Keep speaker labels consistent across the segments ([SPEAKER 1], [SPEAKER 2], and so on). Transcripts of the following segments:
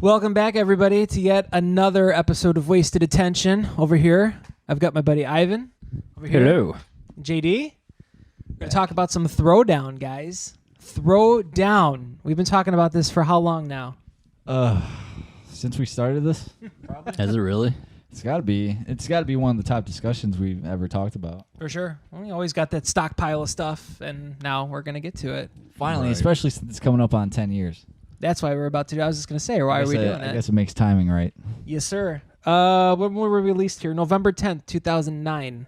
[SPEAKER 1] Welcome back, everybody, to yet another episode of Wasted Attention. Over here, I've got my buddy Ivan. Over here,
[SPEAKER 2] hello,
[SPEAKER 1] JD. We're going to talk about some Throwdown, guys. Throwdown. We've been talking about this for how long now?
[SPEAKER 3] Since we started this,
[SPEAKER 2] probably. Has it really?
[SPEAKER 3] It's got to be one of the top discussions we've ever talked about.
[SPEAKER 1] For sure. Well, we always got that stockpile of stuff, and now we're going to get to it.
[SPEAKER 3] Finally, right. Especially since it's coming up on 10 years.
[SPEAKER 1] That's why we're about to do it. I was just going to say, why are we doing it?
[SPEAKER 3] I guess it makes timing right.
[SPEAKER 1] Yes, sir. When were we released here? November 10th, 2009.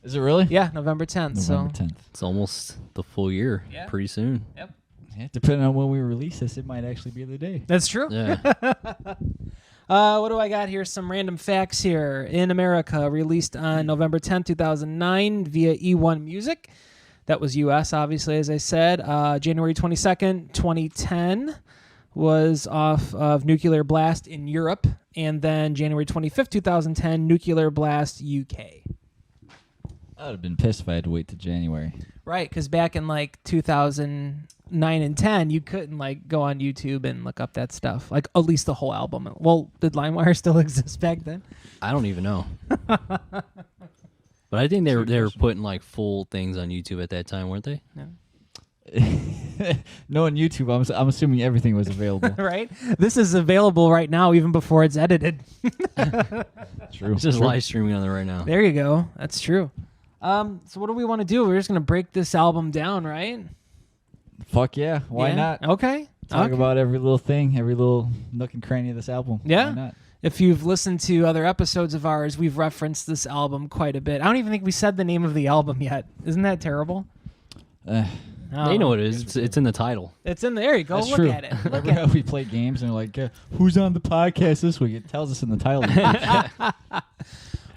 [SPEAKER 3] Is it really?
[SPEAKER 1] Yeah, November 10th.
[SPEAKER 3] November 10th.
[SPEAKER 2] It's almost the full year. Yeah. Pretty soon.
[SPEAKER 1] Yep.
[SPEAKER 3] Yeah, depending on when we release this, it might actually be the day.
[SPEAKER 1] That's true.
[SPEAKER 2] Yeah.
[SPEAKER 1] What do I got here? Some random facts here. In America, released on November 10th, 2009 via E1 Music. That was U.S., obviously, as I said. January 22nd, 2010 was off of Nuclear Blast in Europe. And then January 25th, 2010, Nuclear Blast UK.
[SPEAKER 3] I would have been pissed if I had to wait till January.
[SPEAKER 1] Right, because back in like 2009 and 10, you couldn't like go on YouTube and look up that stuff. Like at least the whole album. Well, did LimeWire still exist back then?
[SPEAKER 2] I don't even know. But I think they were putting like full things on YouTube at that time, weren't they?
[SPEAKER 1] Yeah.
[SPEAKER 3] Knowing YouTube, I'm assuming everything was available.
[SPEAKER 1] Right? This is available right now, even before it's edited.
[SPEAKER 3] True.
[SPEAKER 2] It's just live streaming on there right now.
[SPEAKER 1] There you go. That's true. So what do we want to do? We're just going to break this album down, right?
[SPEAKER 3] Fuck yeah. Why not?
[SPEAKER 1] Okay.
[SPEAKER 3] Talk about every little thing, every little nook and cranny of this album.
[SPEAKER 1] Yeah.
[SPEAKER 3] Why not?
[SPEAKER 1] If you've listened to other episodes of ours, we've referenced this album quite a bit. I don't even think we said the name of the album yet. Isn't that terrible?
[SPEAKER 2] They know what it is. It's in the title.
[SPEAKER 1] It's in there. You go.
[SPEAKER 3] That's
[SPEAKER 1] look
[SPEAKER 3] true.
[SPEAKER 1] at it.
[SPEAKER 3] Remember how we play games and we're like, who's on the podcast this week? It tells us in the title.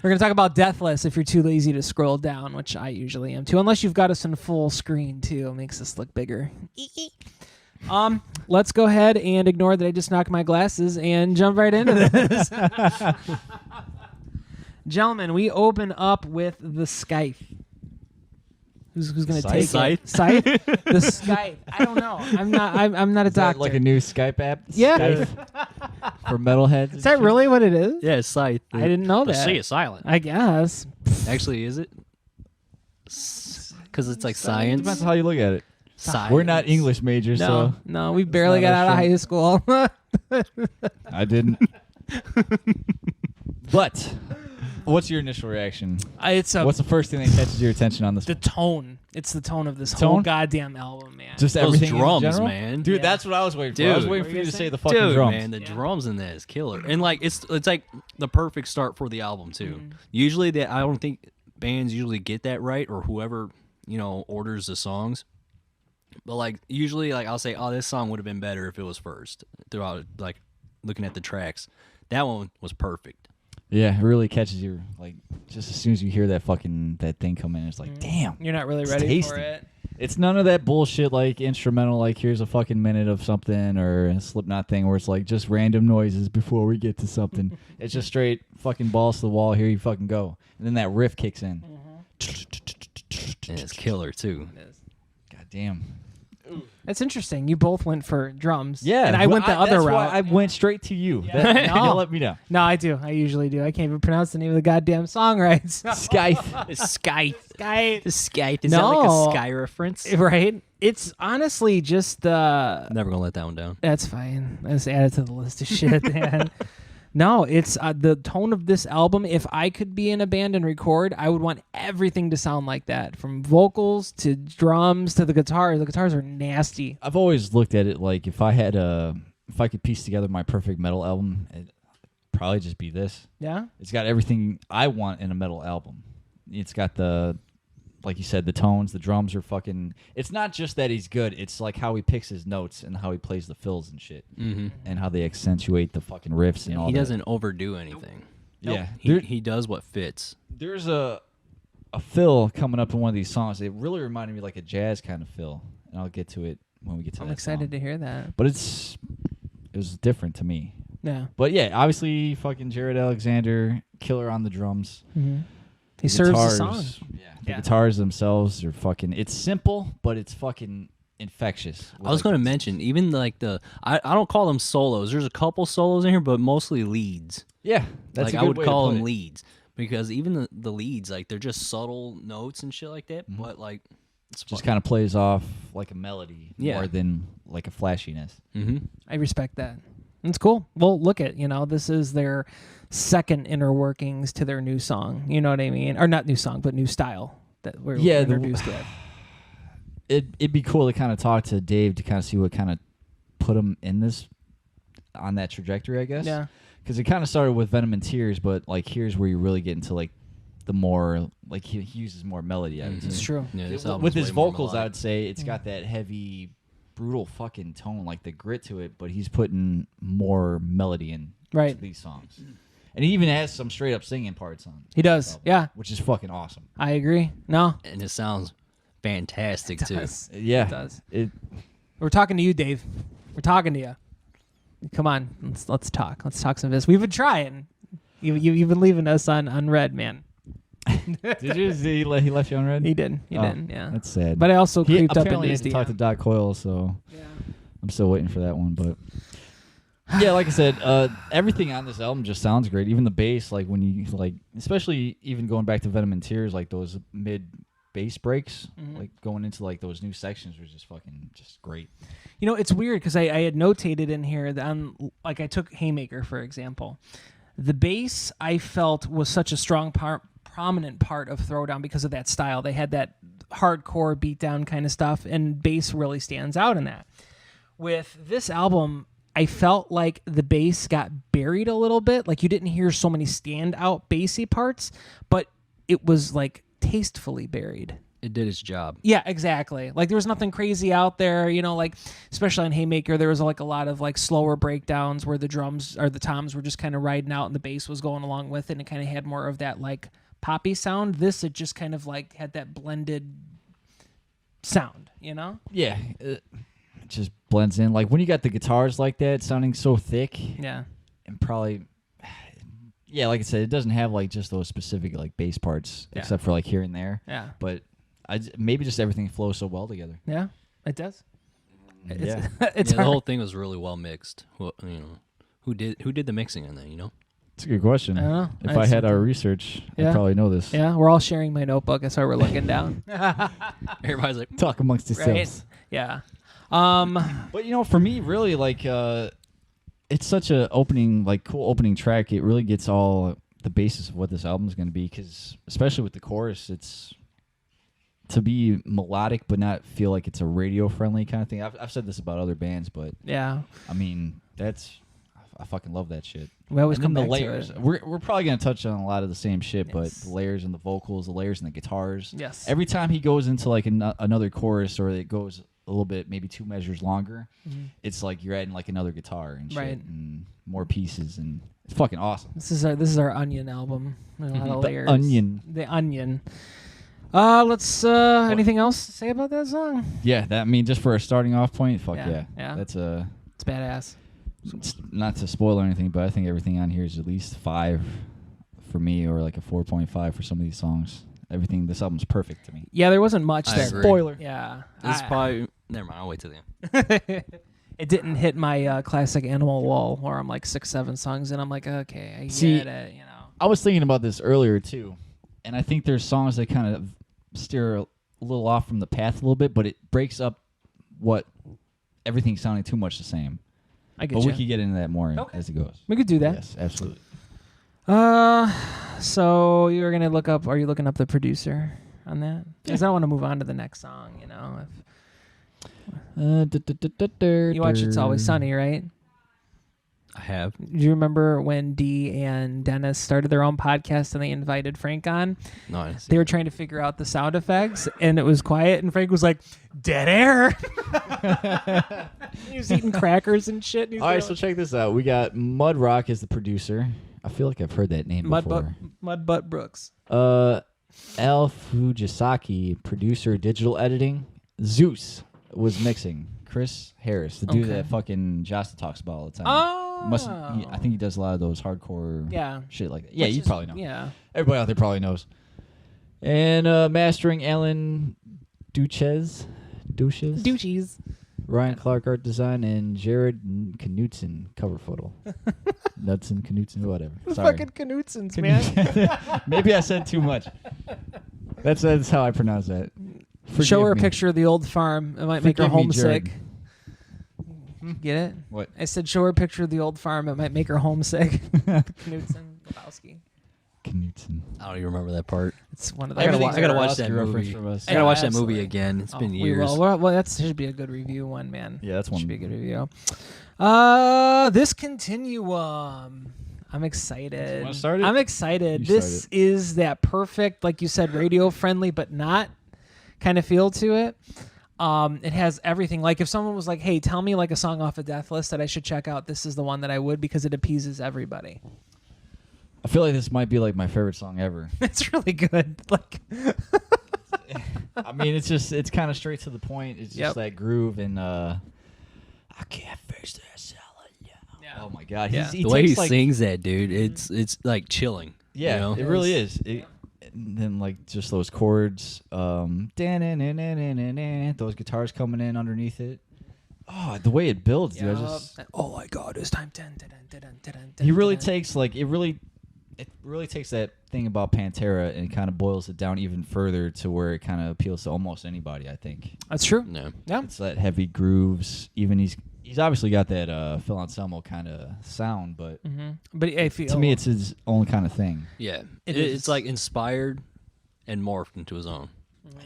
[SPEAKER 1] We're going to talk about Deathless if you're too lazy to scroll down, which I usually am too, unless you've got us in full screen too. It makes us look bigger. Let's go ahead and ignore that I just knocked my glasses and jump right into this. Gentlemen, we open up with the Scythe. Who's going to take
[SPEAKER 2] Scythe?
[SPEAKER 1] it? Scythe? The Scythe. I don't know. I'm not a doctor.
[SPEAKER 3] Like a new Skype app?
[SPEAKER 1] Yeah.
[SPEAKER 3] Scythe for metalheads?
[SPEAKER 1] Is that really what it is?
[SPEAKER 2] Yeah, it's Scythe.
[SPEAKER 1] I didn't know
[SPEAKER 2] The
[SPEAKER 1] that.
[SPEAKER 2] C is silent.
[SPEAKER 1] I guess.
[SPEAKER 2] Actually, is it? Because it's like science.
[SPEAKER 3] Depends on how you look at it.
[SPEAKER 2] Science.
[SPEAKER 3] We're not English majors, so...
[SPEAKER 1] No, we barely got out of high school.
[SPEAKER 3] I didn't. But... what's your initial reaction? What's the first thing that catches your attention on this?
[SPEAKER 1] The tone. It's the tone of this
[SPEAKER 3] tone?
[SPEAKER 1] whole goddamn album, man.
[SPEAKER 3] Just
[SPEAKER 2] Those
[SPEAKER 3] everything
[SPEAKER 2] drums,
[SPEAKER 3] in general?
[SPEAKER 2] man.
[SPEAKER 3] Dude,
[SPEAKER 1] Yeah.
[SPEAKER 3] that's what I was waiting for. I was
[SPEAKER 2] Dude.
[SPEAKER 3] waiting for you to say the fucking
[SPEAKER 2] Dude,
[SPEAKER 3] drums.
[SPEAKER 2] man, the drums in that is killer. And like it's like the perfect start for the album too. Usually I don't think bands usually get that right, or whoever, orders the songs. But like usually like I'll say, oh, this song would have been better if it was first throughout like looking at the tracks. That one was perfect.
[SPEAKER 3] Yeah, it really catches you, like, just as soon as you hear that thing come in, it's like, damn.
[SPEAKER 1] You're not really
[SPEAKER 3] it's
[SPEAKER 1] ready
[SPEAKER 3] tasty.
[SPEAKER 1] for it.
[SPEAKER 3] It's none of that bullshit, like, instrumental, like, here's a fucking minute of something, or a Slipknot thing where it's, like, just random noises before we get to something. It's just straight fucking balls to the wall, here you fucking go. And then that riff kicks in.
[SPEAKER 2] And it's killer, too.
[SPEAKER 1] It is.
[SPEAKER 3] God damn.
[SPEAKER 1] That's interesting. You both went for drums.
[SPEAKER 3] Yeah.
[SPEAKER 1] And I went the other
[SPEAKER 3] that's
[SPEAKER 1] route.
[SPEAKER 3] Why I went straight to you.
[SPEAKER 1] Yeah.
[SPEAKER 3] You'll let me know.
[SPEAKER 1] No, I do. I usually do. I can't even pronounce the name of the goddamn song right.
[SPEAKER 3] Scythe.
[SPEAKER 2] Scythe.
[SPEAKER 1] Scythe.
[SPEAKER 2] The Scythe. Is that like
[SPEAKER 1] No.
[SPEAKER 2] a Sky reference?
[SPEAKER 1] Right? It's honestly just...
[SPEAKER 2] Never gonna let that one down.
[SPEAKER 1] That's fine. I just add it to the list of shit, man. No, it's the tone of this album. If I could be in a band and record, I would want everything to sound like that. From vocals to drums to the guitar. The guitars are nasty.
[SPEAKER 3] I've always looked at it like if I could piece together my perfect metal album, it'd probably just be this.
[SPEAKER 1] Yeah?
[SPEAKER 3] It's got everything I want in a metal album. It's got like you said, the tones, the drums are fucking... It's not just that he's good. It's like how he picks his notes and how he plays the fills and shit.
[SPEAKER 2] Mm-hmm.
[SPEAKER 3] And how they accentuate the fucking riffs and all that.
[SPEAKER 2] He doesn't overdo anything.
[SPEAKER 3] Yeah.
[SPEAKER 2] He does what fits.
[SPEAKER 3] There's a fill coming up in one of these songs. It really reminded me like a jazz kind of fill. And I'll get to it when we get to that
[SPEAKER 1] I'm excited
[SPEAKER 3] song.
[SPEAKER 1] to hear that.
[SPEAKER 3] But it was different to me.
[SPEAKER 1] Yeah.
[SPEAKER 3] But yeah, obviously fucking Jared Alexander, killer on the drums.
[SPEAKER 1] Mm-hmm. He
[SPEAKER 3] The
[SPEAKER 1] serves the
[SPEAKER 3] guitars,
[SPEAKER 1] song.
[SPEAKER 3] Yeah. The guitars themselves are fucking... It's simple, but it's fucking infectious.
[SPEAKER 2] I was going to mention even like I don't call them solos. There's a couple solos in here, but mostly leads.
[SPEAKER 3] Yeah, that's
[SPEAKER 2] like
[SPEAKER 3] a
[SPEAKER 2] I
[SPEAKER 3] good
[SPEAKER 2] would
[SPEAKER 3] way to
[SPEAKER 2] call
[SPEAKER 3] put
[SPEAKER 2] them
[SPEAKER 3] it.
[SPEAKER 2] leads because even the leads, like they're just subtle notes and shit like that.
[SPEAKER 3] Mm-hmm.
[SPEAKER 2] But like it's
[SPEAKER 3] Just
[SPEAKER 2] fun.
[SPEAKER 3] kind of plays off like a melody
[SPEAKER 2] Yeah.
[SPEAKER 3] more than like a flashiness.
[SPEAKER 2] Mm-hmm.
[SPEAKER 1] I respect that. It's cool. Well, look at, this is their second inner workings to their new song. You know what I mean? Or not new song, but new style that we're introduced with.
[SPEAKER 3] It'd be cool to kind of talk to Dave to kind of see what kind of put him on that trajectory, I guess.
[SPEAKER 1] Yeah.
[SPEAKER 3] Because it kind of started with Venom and Tears, but like here's where you really get into like the more like he uses more melody. I would
[SPEAKER 1] It's
[SPEAKER 3] say.
[SPEAKER 1] true.
[SPEAKER 2] Yeah, this
[SPEAKER 3] With
[SPEAKER 2] album's
[SPEAKER 3] his
[SPEAKER 2] way more
[SPEAKER 3] vocals, I
[SPEAKER 2] melodic.
[SPEAKER 3] would say it's got that heavy, brutal fucking tone, like the grit to it, but he's putting more melody in
[SPEAKER 1] Right.
[SPEAKER 3] to these songs. And he even has some straight up singing parts on.
[SPEAKER 1] He does.
[SPEAKER 3] this album,
[SPEAKER 1] Yeah.
[SPEAKER 3] which is fucking awesome.
[SPEAKER 1] I agree. No.
[SPEAKER 2] And it sounds fantastic too.
[SPEAKER 1] does.
[SPEAKER 3] Yeah,
[SPEAKER 1] It does.
[SPEAKER 3] It
[SPEAKER 1] We're talking to you, Dave. We're talking to you. Come on. Let's talk. Let's talk some of this. We've been trying. You've been leaving us on red, man.
[SPEAKER 3] did you see he left you on red?
[SPEAKER 1] He did. He
[SPEAKER 3] Oh,
[SPEAKER 1] did. Yeah.
[SPEAKER 3] That's sad.
[SPEAKER 1] But I also
[SPEAKER 3] he
[SPEAKER 1] creeped up in
[SPEAKER 3] apparently
[SPEAKER 1] his
[SPEAKER 3] had to talk to
[SPEAKER 1] DM.
[SPEAKER 3] Doc Coyle, so
[SPEAKER 1] Yeah.
[SPEAKER 3] I'm still waiting for that one. But yeah, like I said, everything on this album just sounds great. Even the bass, like when you like, especially even going back to Venom and Tears, like those mid bass breaks,
[SPEAKER 1] Mhm.
[SPEAKER 3] like going into like those new sections was just great.
[SPEAKER 1] It's weird because I had notated in here that like I took Haymaker, for example. The bass I felt was such a strong prominent part of Throwdown because of that style. They had that hardcore beatdown kind of stuff, and bass really stands out in that. With this album, I felt like the bass got buried a little bit. Like you didn't hear so many standout bassy parts, but it was like tastefully buried.
[SPEAKER 2] It did its job.
[SPEAKER 1] Yeah, exactly. Like there was nothing crazy out there, like especially on Haymaker, there was like a lot of like slower breakdowns where the drums or the toms were just kind of riding out and the bass was going along with it, and it kind of had more of that like poppy sound. This, it just kind of like had that blended sound,
[SPEAKER 3] Yeah, it just blends in. Like when you got the guitars like that sounding so thick,
[SPEAKER 1] Yeah.
[SPEAKER 3] and probably, yeah, like I said, it doesn't have like just those specific like bass parts,
[SPEAKER 1] Yeah.
[SPEAKER 3] except for like here and there.
[SPEAKER 1] Yeah.
[SPEAKER 3] But maybe just everything flows so well together.
[SPEAKER 1] Yeah. It does.
[SPEAKER 3] Yeah.
[SPEAKER 1] It's
[SPEAKER 2] the
[SPEAKER 1] hard.
[SPEAKER 2] whole thing was really well mixed. Well, who did the mixing on that?
[SPEAKER 3] It's a good question.
[SPEAKER 1] I don't know.
[SPEAKER 3] If
[SPEAKER 1] I
[SPEAKER 3] I had
[SPEAKER 1] something-
[SPEAKER 3] our research,
[SPEAKER 1] Yeah.
[SPEAKER 3] I'd probably know this.
[SPEAKER 1] Yeah, we're all sharing my notebook. That's why we're looking down.
[SPEAKER 2] Everybody's like,
[SPEAKER 3] Talk amongst yourselves.
[SPEAKER 1] Yeah.
[SPEAKER 3] But for me, really, like, it's such a cool opening track. It really gets all the basis of what this album is going to be, because especially with the chorus, it's to be melodic but not feel like it's a radio friendly kind of thing. I've said this about other bands, but
[SPEAKER 1] Yeah.
[SPEAKER 3] I mean I fucking love that shit.
[SPEAKER 1] We always
[SPEAKER 3] And
[SPEAKER 1] come
[SPEAKER 3] then the
[SPEAKER 1] back to
[SPEAKER 3] layers.
[SPEAKER 1] it.
[SPEAKER 3] We're probably gonna touch on a lot of the same shit,
[SPEAKER 1] Yes.
[SPEAKER 3] but the layers in the vocals, the layers in the guitars.
[SPEAKER 1] Yes.
[SPEAKER 3] Every time he goes into like another chorus, or it goes a little bit, maybe 2 measures longer, it's like you're adding like another guitar and shit,
[SPEAKER 1] Right.
[SPEAKER 3] and more pieces, and it's fucking awesome.
[SPEAKER 1] This is our Onion album. A lot of
[SPEAKER 3] The
[SPEAKER 1] layers.
[SPEAKER 3] Onion.
[SPEAKER 1] The Onion. Let's anything else to say about that song?
[SPEAKER 3] Yeah, just for a starting off point, fuck
[SPEAKER 1] Yeah,
[SPEAKER 3] yeah.
[SPEAKER 1] yeah.
[SPEAKER 3] That's
[SPEAKER 1] It's badass.
[SPEAKER 3] it's not to spoil or anything, but I think everything on here is at least 5 for me, or like a 4.5 for some of these songs. This album's perfect to me.
[SPEAKER 1] Yeah, there wasn't much
[SPEAKER 2] I
[SPEAKER 1] there.
[SPEAKER 2] agree.
[SPEAKER 3] Spoiler.
[SPEAKER 1] Yeah.
[SPEAKER 2] this is
[SPEAKER 1] I-
[SPEAKER 2] probably. Never mind. I'll wait till the end.
[SPEAKER 1] It didn't hit my classic Animal wall where I'm like 6, 7 songs and I'm like, okay, I
[SPEAKER 3] See,
[SPEAKER 1] get it,
[SPEAKER 3] I was thinking about this earlier too, and I think there's songs that kind of steer a little off from the path a little bit, but it breaks up what everything sounding too much the same.
[SPEAKER 1] I get
[SPEAKER 3] But
[SPEAKER 1] you.
[SPEAKER 3] we could get into that more
[SPEAKER 1] Okay.
[SPEAKER 3] as it goes.
[SPEAKER 1] We could do that.
[SPEAKER 3] Yes, absolutely.
[SPEAKER 1] So you're gonna look up? Are you looking up the producer on that? Because I don't want to move on to the next song. If you watch It's Always Sunny, right?
[SPEAKER 2] I have.
[SPEAKER 1] Do you remember when Dee and Dennis started their own podcast and they invited Frank on?
[SPEAKER 2] No, I didn't see
[SPEAKER 1] They were trying to figure out the sound effects, and it was quiet, and Frank was like, "Dead air." He was eating crackers and shit. And he was
[SPEAKER 3] All right,
[SPEAKER 1] doing-
[SPEAKER 3] so check this out. We got Mud Rock as the producer. I feel like I've heard that name before.
[SPEAKER 1] Mudbutt Brooks.
[SPEAKER 3] Al Fujisaki, producer, digital editing. Zeus was mixing. Chris Harris, the dude
[SPEAKER 1] Okay.
[SPEAKER 3] that fucking Josta talks about all the time.
[SPEAKER 1] Oh.
[SPEAKER 3] I think he does a lot of those hardcore
[SPEAKER 1] Yeah.
[SPEAKER 3] shit like that. Yeah,
[SPEAKER 1] Which
[SPEAKER 3] you
[SPEAKER 1] is-
[SPEAKER 3] probably know.
[SPEAKER 1] Yeah.
[SPEAKER 3] Everybody out there probably knows. And mastering Alan Duches. douches.
[SPEAKER 1] Douchies.
[SPEAKER 3] Ryan Clark art design and Jared Knutson cover photo. Knudsen, Knutson, whatever.
[SPEAKER 1] The
[SPEAKER 3] Sorry.
[SPEAKER 1] fucking Knutsons, man.
[SPEAKER 3] Maybe I said too much. That's how I pronounce that.
[SPEAKER 1] Show her a
[SPEAKER 3] Forgive me.
[SPEAKER 1] picture of the old farm. It might make her
[SPEAKER 3] Forgive me,
[SPEAKER 1] homesick.
[SPEAKER 3] Jared.
[SPEAKER 1] Get it?
[SPEAKER 3] What?
[SPEAKER 1] I said show her a picture of the old farm. It might make her homesick. Knutson, Lebowski.
[SPEAKER 3] Knutson.
[SPEAKER 2] I don't even remember that part.
[SPEAKER 1] It's one of
[SPEAKER 2] I gotta,
[SPEAKER 1] the.
[SPEAKER 2] wa- I gotta watch that
[SPEAKER 3] Oscar reference
[SPEAKER 2] movie.
[SPEAKER 3] from us.
[SPEAKER 2] I gotta
[SPEAKER 1] Yeah,
[SPEAKER 2] watch that
[SPEAKER 1] absolutely.
[SPEAKER 2] movie again. It's been
[SPEAKER 1] We
[SPEAKER 2] years.
[SPEAKER 1] will. Well, that should be a good review one, man.
[SPEAKER 3] Yeah, that's one.
[SPEAKER 1] Should be a good review. This continuum. I'm excited.
[SPEAKER 3] You wanna start it?
[SPEAKER 1] I'm excited.
[SPEAKER 3] You
[SPEAKER 1] This
[SPEAKER 3] start
[SPEAKER 1] is that perfect, like you said, radio friendly, but not kind of feel to it. It has everything. Like if someone was like, "Hey, tell me like a song off of Deathless that I should check out," this is the one that I would because it appeases everybody.
[SPEAKER 3] I feel like this might be like my favorite song ever.
[SPEAKER 1] It's really good. Like,
[SPEAKER 3] I mean, it's kind of straight to the point. It's just
[SPEAKER 1] Yep.
[SPEAKER 3] that groove and I can't fix that salad.
[SPEAKER 1] Yeah.
[SPEAKER 3] Oh my god,
[SPEAKER 1] Yeah.
[SPEAKER 3] he
[SPEAKER 2] The way he
[SPEAKER 3] takes, like,
[SPEAKER 2] sings that, dude, it's like chilling.
[SPEAKER 3] Yeah,
[SPEAKER 2] you know?
[SPEAKER 3] it really is. And then like just those chords, those guitars coming in underneath it. Oh, the way it builds, dude.
[SPEAKER 1] Oh my God, it's time.
[SPEAKER 3] He really takes like it really takes that thing about Pantera and kind of boils it down even further to where it kind of appeals to almost anybody. I think
[SPEAKER 1] That's true.
[SPEAKER 2] No.
[SPEAKER 1] Yeah.
[SPEAKER 3] it's that heavy grooves. Even he's obviously got that Phil Anselmo kind of sound, but
[SPEAKER 1] But I feel
[SPEAKER 3] to me it's his own kind of thing.
[SPEAKER 2] Yeah,
[SPEAKER 1] It is.
[SPEAKER 2] it's like inspired and morphed into his own.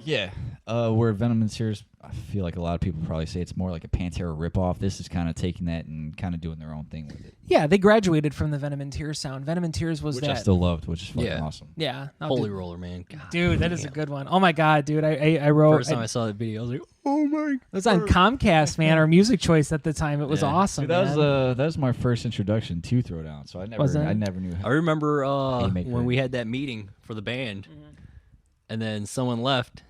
[SPEAKER 3] Yeah. Where Venom and Tears, I feel like a lot of people probably say it's more like a Pantera ripoff. This is kind of taking that and kind of doing their own thing with it,
[SPEAKER 1] Yeah, they graduated from the Venom and Tears sound. Venom and Tears was
[SPEAKER 3] which
[SPEAKER 1] that.
[SPEAKER 3] I still loved, which is fucking
[SPEAKER 2] Yeah.
[SPEAKER 3] awesome.
[SPEAKER 1] Yeah. No,
[SPEAKER 2] Holy
[SPEAKER 1] dude,
[SPEAKER 2] Roller, man. God
[SPEAKER 1] dude, that is a
[SPEAKER 2] damn.
[SPEAKER 1] good one. Oh my God, dude, I wrote.
[SPEAKER 2] First time I saw that video, I was like,
[SPEAKER 1] oh my! It was on Comcast, man, or Music Choice at the time. It was
[SPEAKER 2] Yeah.
[SPEAKER 1] awesome.
[SPEAKER 3] Dude, that
[SPEAKER 1] man.
[SPEAKER 3] was my first introduction to Throwdown, so
[SPEAKER 1] Was it?
[SPEAKER 3] I never knew.
[SPEAKER 2] I remember
[SPEAKER 3] Haymaker.
[SPEAKER 2] when we had that meeting for the band, and then someone left,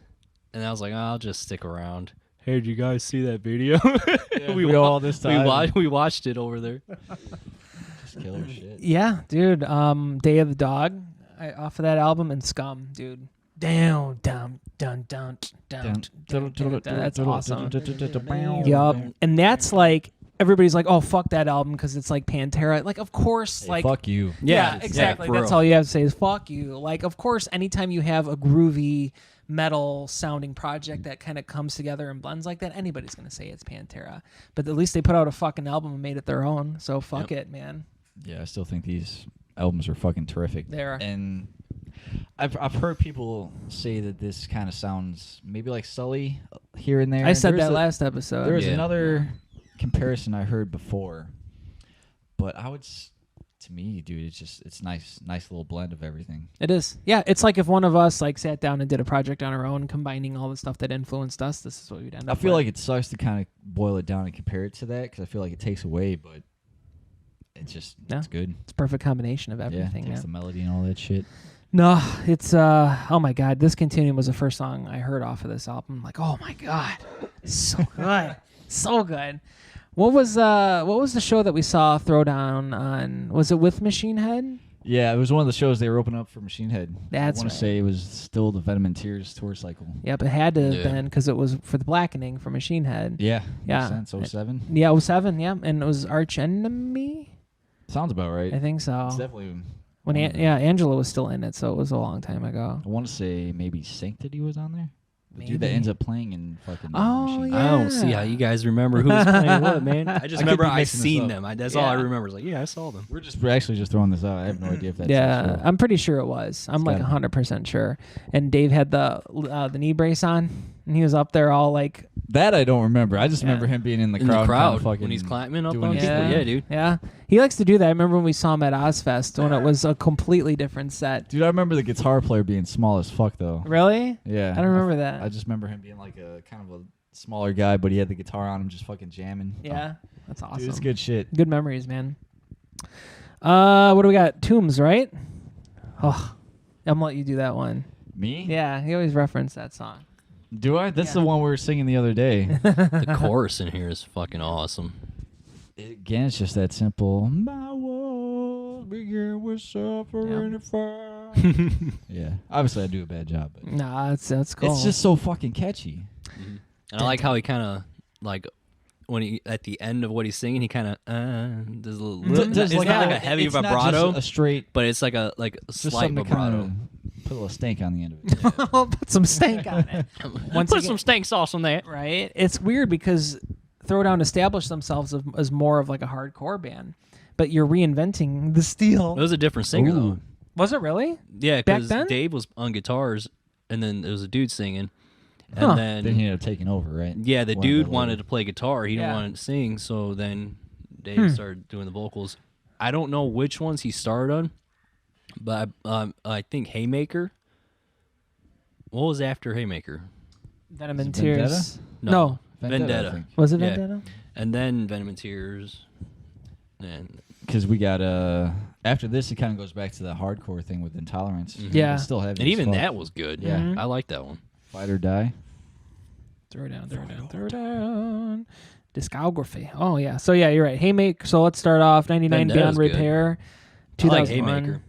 [SPEAKER 2] and I was like, I'll just stick around. Hey, did you guys see that video?
[SPEAKER 3] we
[SPEAKER 2] wa-
[SPEAKER 3] all this time.
[SPEAKER 2] we watched it over there.
[SPEAKER 3] Just killer shit.
[SPEAKER 1] Yeah, dude. Day of the Dog, off of that album, and Scum, dude. Down. That's awesome. Yup. And that's like everybody's like, oh fuck that album because it's like Pantera. Like, of course,
[SPEAKER 3] Hey,
[SPEAKER 1] like
[SPEAKER 3] fuck you.
[SPEAKER 1] yeah, exactly.
[SPEAKER 2] for
[SPEAKER 1] That's
[SPEAKER 2] real.
[SPEAKER 1] all you have to say is fuck you. Like, of course, anytime you have a groovy metal sounding project that kind of comes together and blends like that, anybody's gonna say it's Pantera. But at least they put out a fucking album and made it their own. So fuck it, man.
[SPEAKER 3] Yeah, I still think these albums are fucking terrific.
[SPEAKER 1] They are.
[SPEAKER 3] And I've heard people say that this kind of sounds maybe like Sully here and there.
[SPEAKER 1] I said
[SPEAKER 3] There's
[SPEAKER 1] that
[SPEAKER 3] a-
[SPEAKER 1] last episode.
[SPEAKER 3] There was
[SPEAKER 2] Yeah.
[SPEAKER 3] another comparison I heard before, but to me, dude, it's nice little blend of everything.
[SPEAKER 1] It is. Yeah, it's like if one of us like sat down and did a project on our own, combining all the stuff that influenced us. This is what we'd end
[SPEAKER 3] I
[SPEAKER 1] up.
[SPEAKER 3] feel
[SPEAKER 1] with.
[SPEAKER 3] like it sucks to kind of boil it down and compare it to that because I feel like it takes away, but it's
[SPEAKER 1] Yeah.
[SPEAKER 3] good.
[SPEAKER 1] it's a perfect combination of
[SPEAKER 3] Yeah,
[SPEAKER 1] everything.
[SPEAKER 3] takes
[SPEAKER 1] man.
[SPEAKER 3] the melody and all that shit.
[SPEAKER 1] No, it's oh my God, This Continuum was the first song I heard off of this album. Like, oh my God, it's so good, so good. What was the show that we saw Throwdown on? Was it with Machine Head?
[SPEAKER 3] Yeah, it was one of the shows they were opening up for Machine Head.
[SPEAKER 1] That's
[SPEAKER 3] I want
[SPEAKER 1] right.
[SPEAKER 3] to say it was still the Venom and Tears tour cycle.
[SPEAKER 1] Yep, it had to have
[SPEAKER 2] Yeah.
[SPEAKER 1] been because it was for the Blackening for Machine Head.
[SPEAKER 3] Yeah,
[SPEAKER 1] Yeah.
[SPEAKER 3] makes sense. 07.
[SPEAKER 1] Yeah, 07, yeah, and it was Arch Enemy.
[SPEAKER 3] Sounds about right.
[SPEAKER 1] I think so.
[SPEAKER 3] It's definitely.
[SPEAKER 1] When Angela was still in it, so it was a long time ago.
[SPEAKER 3] I want to say maybe Sanctity was on there. The dude that
[SPEAKER 1] Maybe.
[SPEAKER 3] ends up playing in fucking.
[SPEAKER 1] Oh,
[SPEAKER 3] Machine
[SPEAKER 1] yeah.
[SPEAKER 3] Head.
[SPEAKER 2] I don't see how you guys remember who's playing what, man. I just
[SPEAKER 3] I could
[SPEAKER 2] remember
[SPEAKER 3] be
[SPEAKER 2] I
[SPEAKER 3] mixing this
[SPEAKER 2] seen
[SPEAKER 3] up.
[SPEAKER 2] them. That's all I
[SPEAKER 1] Yeah.
[SPEAKER 2] remember. It's like, yeah, I saw them.
[SPEAKER 3] We're actually just throwing this out. I have no idea if that's.
[SPEAKER 1] Yeah,
[SPEAKER 3] true.
[SPEAKER 1] I'm pretty sure it was. I'm
[SPEAKER 3] It's
[SPEAKER 1] like
[SPEAKER 3] gotta be.
[SPEAKER 1] 100% sure. And Dave had the knee brace on, and he was up there all like
[SPEAKER 3] That I don't remember. I just
[SPEAKER 1] Yeah.
[SPEAKER 3] remember him being in the
[SPEAKER 2] In
[SPEAKER 3] crowd.
[SPEAKER 2] the crowd
[SPEAKER 3] kinda fucking
[SPEAKER 2] when he's climbing up
[SPEAKER 3] doing
[SPEAKER 2] on
[SPEAKER 3] his
[SPEAKER 2] people.
[SPEAKER 3] thing.
[SPEAKER 2] Yeah, dude.
[SPEAKER 1] Yeah, he likes to do that. I remember when we saw him at Ozfest when it was a completely different set.
[SPEAKER 3] Dude, I remember the guitar player being small as fuck though.
[SPEAKER 1] Really?
[SPEAKER 3] Yeah.
[SPEAKER 1] I don't remember that.
[SPEAKER 3] I just remember him being like a kind of a smaller guy, but he had the guitar on him, just fucking jamming.
[SPEAKER 1] Yeah, that's
[SPEAKER 3] Oh,
[SPEAKER 1] awesome.
[SPEAKER 3] dude, it's good shit.
[SPEAKER 1] Good memories, man. What do we got? Tombs, right? Oh, I'm gonna let you do that one.
[SPEAKER 3] Me?
[SPEAKER 1] Yeah, he always referenced that song.
[SPEAKER 3] Do I? That's
[SPEAKER 1] Yeah.
[SPEAKER 3] the one we were singing the other day.
[SPEAKER 2] The chorus in here is fucking awesome.
[SPEAKER 3] Again, it's just that simple. My world began with suffering and fire. Yeah. Obviously, I do a bad job, but
[SPEAKER 1] Nah, that's cool.
[SPEAKER 3] it's just so fucking catchy.
[SPEAKER 2] And I like how he kind of like when he at the end of what he's singing, he kind of does a little. It's not like a heavy
[SPEAKER 3] it's not
[SPEAKER 2] vibrato,
[SPEAKER 3] just a straight,
[SPEAKER 2] but it's like a
[SPEAKER 3] just
[SPEAKER 2] slight
[SPEAKER 3] something to
[SPEAKER 2] vibrato.
[SPEAKER 3] kind of put a little stank on the end of it.
[SPEAKER 1] I'll put some stank on it. Once
[SPEAKER 2] Put
[SPEAKER 1] again-
[SPEAKER 2] some stank sauce on that.
[SPEAKER 1] Right? It's weird because Throwdown established themselves as more of like a hardcore band, but you're reinventing the steel.
[SPEAKER 2] It was a different singer though.
[SPEAKER 3] Ooh.
[SPEAKER 1] Was it really?
[SPEAKER 2] Yeah,
[SPEAKER 1] Back
[SPEAKER 2] because
[SPEAKER 1] then?
[SPEAKER 2] Dave was on guitars, and then there was a dude singing,
[SPEAKER 1] Huh.
[SPEAKER 2] and
[SPEAKER 3] Then he ended up taking over, right?
[SPEAKER 2] yeah, the
[SPEAKER 3] One of
[SPEAKER 2] dude
[SPEAKER 3] the
[SPEAKER 2] wanted
[SPEAKER 3] later-
[SPEAKER 2] to play guitar. He didn't
[SPEAKER 1] Yeah.
[SPEAKER 2] want to sing, so then Dave started doing the vocals. I don't know which ones he started on, but I think Haymaker. What was after Haymaker?
[SPEAKER 1] Venom
[SPEAKER 3] Is
[SPEAKER 1] and
[SPEAKER 3] it Vendetta?
[SPEAKER 1] Tears.
[SPEAKER 2] No.
[SPEAKER 1] No.
[SPEAKER 3] Vendetta, I think.
[SPEAKER 1] Was it
[SPEAKER 2] Yeah.
[SPEAKER 1] Vendetta?
[SPEAKER 2] And then Venom and Tears. And
[SPEAKER 3] Because we got after this, it kind of goes back to the hardcore thing with Intolerance.
[SPEAKER 1] Yeah.
[SPEAKER 3] It's still heavy.
[SPEAKER 2] and
[SPEAKER 3] as
[SPEAKER 2] even
[SPEAKER 3] fuck.
[SPEAKER 2] that was good.
[SPEAKER 3] Yeah.
[SPEAKER 1] Mhm.
[SPEAKER 2] I like that one.
[SPEAKER 3] Fight or Die.
[SPEAKER 1] Throw down. Discography. Oh yeah. So yeah, you're right. Haymaker. So let's start off. 99
[SPEAKER 2] Vendetta's
[SPEAKER 1] Beyond
[SPEAKER 2] good.
[SPEAKER 1] Repair.
[SPEAKER 2] I like
[SPEAKER 1] 2001.
[SPEAKER 2] Haymaker.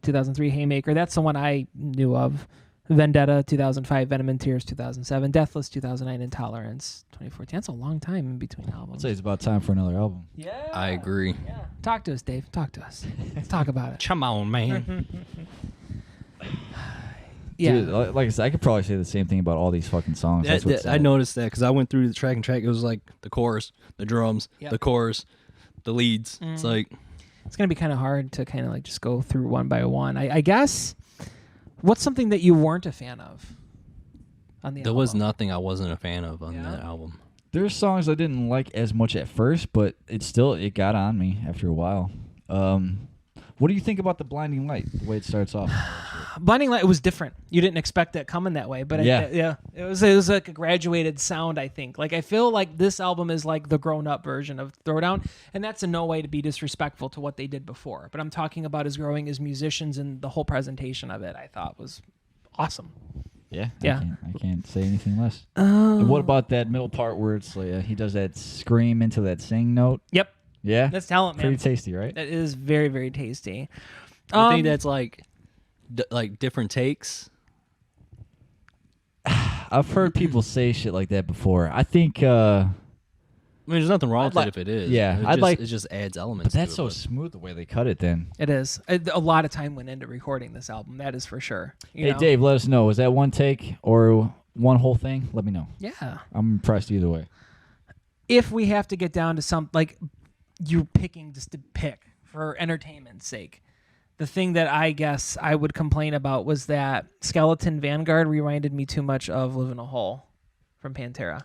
[SPEAKER 1] 2003 Haymaker. That's the one I knew of. Vendetta 2005. Venom and Tears 2007. Deathless 2009. Intolerance 2014. That's a long time in between
[SPEAKER 3] I'd
[SPEAKER 1] albums.
[SPEAKER 3] say it's about time for another album.
[SPEAKER 1] Yeah.
[SPEAKER 2] I agree.
[SPEAKER 1] Yeah. Talk to us, Dave. Talk to us. Let's talk about it.
[SPEAKER 2] Come on, man.
[SPEAKER 1] Yeah.
[SPEAKER 3] Dude, like I said, I could probably say the same thing about all these fucking songs. That's what's
[SPEAKER 2] I
[SPEAKER 3] sad.
[SPEAKER 2] noticed that because I went through the track and track. It was like the chorus, the drums,
[SPEAKER 1] Yep.
[SPEAKER 2] the chorus, the leads. It's like
[SPEAKER 1] It's gonna be kind of hard to kind of like just go through one by one. I guess. What's something that you weren't a fan of? On the
[SPEAKER 2] there was
[SPEAKER 1] album?
[SPEAKER 2] nothing I wasn't a fan of on
[SPEAKER 1] Yeah.
[SPEAKER 2] that album.
[SPEAKER 3] There's songs I didn't like as much at first, but it got on me after a while. What do you think about the Blinding Light? The way it starts off.
[SPEAKER 1] Blinding Light was different. You didn't expect that coming that way, but
[SPEAKER 3] Yeah.
[SPEAKER 1] it was like a graduated sound. I think. Like I feel like this album is like the grown-up version of Throwdown, and that's in no way to be disrespectful to what they did before. But I'm talking about as growing as musicians, and the whole presentation of it I thought was awesome.
[SPEAKER 3] Yeah.
[SPEAKER 1] Yeah.
[SPEAKER 3] I can't say anything less. And what about that middle part where it's like he does that scream into that sing note?
[SPEAKER 1] Yep,
[SPEAKER 3] Yeah.
[SPEAKER 1] that's talent, man.
[SPEAKER 3] Pretty tasty, right?
[SPEAKER 1] That is very, very tasty.
[SPEAKER 2] I think that's like different takes.
[SPEAKER 3] I've heard people say shit like that before. I think
[SPEAKER 2] I mean, there's nothing wrong with
[SPEAKER 3] like-
[SPEAKER 2] it if it is.
[SPEAKER 3] yeah,
[SPEAKER 2] It just adds elements.
[SPEAKER 3] but that's
[SPEAKER 2] to
[SPEAKER 3] so
[SPEAKER 2] it,
[SPEAKER 3] smooth the way they cut it then.
[SPEAKER 1] It is. A lot of time went into recording this album. That is for sure. You
[SPEAKER 3] Hey
[SPEAKER 1] know?
[SPEAKER 3] Dave, let us know. Was that one take or one whole thing? Let me know.
[SPEAKER 1] Yeah.
[SPEAKER 3] I'm impressed either way.
[SPEAKER 1] If we have to get down to some, like, you're picking just to pick for entertainment's sake, the thing that I guess I would complain about was that Skeleton Vanguard reminded me too much of Live in a Hole from Pantera.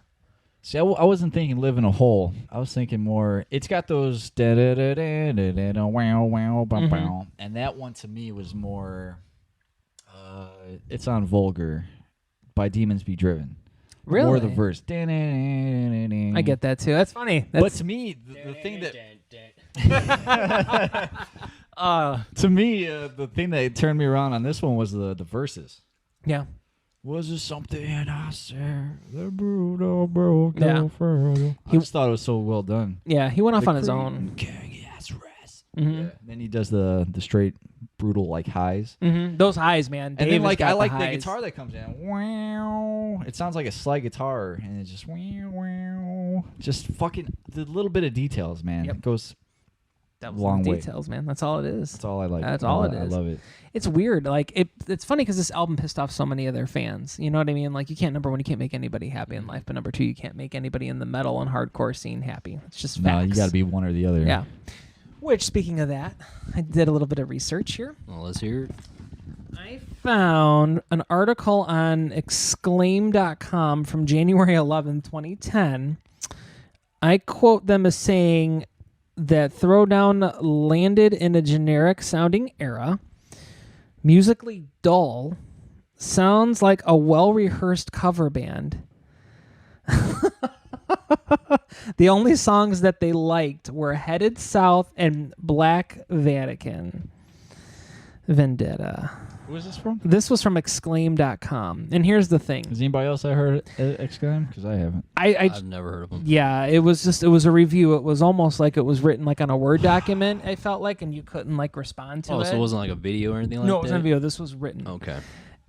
[SPEAKER 3] See, I wasn't thinking live in a hole. I was thinking more. It's got those da da da da da da da wow wow bum bum, and that one to me was more. It's on Vulgar, by Demons Be Driven.
[SPEAKER 1] Really?
[SPEAKER 3] More the verse.
[SPEAKER 1] I
[SPEAKER 3] I
[SPEAKER 1] get that too. That's funny.
[SPEAKER 3] But
[SPEAKER 1] That's,
[SPEAKER 3] to me, the thing that the thing that turned me around on this one was the verses.
[SPEAKER 1] yeah.
[SPEAKER 3] Was it something I said? The brutal broke
[SPEAKER 1] Yeah.
[SPEAKER 3] no further. I just thought it was so well done.
[SPEAKER 1] Yeah, he went off
[SPEAKER 3] The
[SPEAKER 1] on his
[SPEAKER 3] cream
[SPEAKER 1] own.
[SPEAKER 3] King has rest.
[SPEAKER 1] Mhm.
[SPEAKER 3] Yeah. Then he does the straight brutal like highs.
[SPEAKER 1] Mm-hmm. Those highs, man.
[SPEAKER 3] And
[SPEAKER 1] Dave
[SPEAKER 3] then
[SPEAKER 1] has
[SPEAKER 3] like
[SPEAKER 1] got
[SPEAKER 3] I like the
[SPEAKER 1] highs.
[SPEAKER 3] guitar that comes in. Wow. It sounds like a slide guitar and it's just wow wow. Just fucking the little bit of details, man.
[SPEAKER 1] Yep.
[SPEAKER 3] It goes
[SPEAKER 1] That was
[SPEAKER 3] long
[SPEAKER 1] the
[SPEAKER 3] way.
[SPEAKER 1] details, man. That's all it is.
[SPEAKER 3] That's all I like.
[SPEAKER 1] That's all it
[SPEAKER 3] I
[SPEAKER 1] is.
[SPEAKER 3] love it.
[SPEAKER 1] It's weird. Like it's funny because this album pissed off so many of their fans. You know what I mean? Like you can't number one, you can't make anybody happy in life, but number two, you can't make anybody in the metal and hardcore scene happy. It's just
[SPEAKER 3] No,
[SPEAKER 1] facts.
[SPEAKER 3] you got to be one or the other.
[SPEAKER 1] Yeah. Which, speaking of that, I did a little bit of research here.
[SPEAKER 2] Well, let's hear it.
[SPEAKER 1] I found an article on exclaim.com from January 11, 2010. I quote them as saying that Throwdown landed in a generic sounding era, musically dull, sounds like a well-rehearsed cover band. The only songs that they liked were Headed South and Black Vatican. Vendetta.
[SPEAKER 3] Who is this from?
[SPEAKER 1] This was from exclaim.com. And here's the thing.
[SPEAKER 3] Has anybody else I heard exclaim? Because I haven't.
[SPEAKER 2] I've never heard of them.
[SPEAKER 1] Yeah, it was a review. It was almost like it was written like on a Word document, I felt like, and you couldn't like respond to
[SPEAKER 2] Oh,
[SPEAKER 1] it.
[SPEAKER 2] so it wasn't like a video or anything like that?
[SPEAKER 1] No, it wasn't a video. This was written.
[SPEAKER 2] Okay.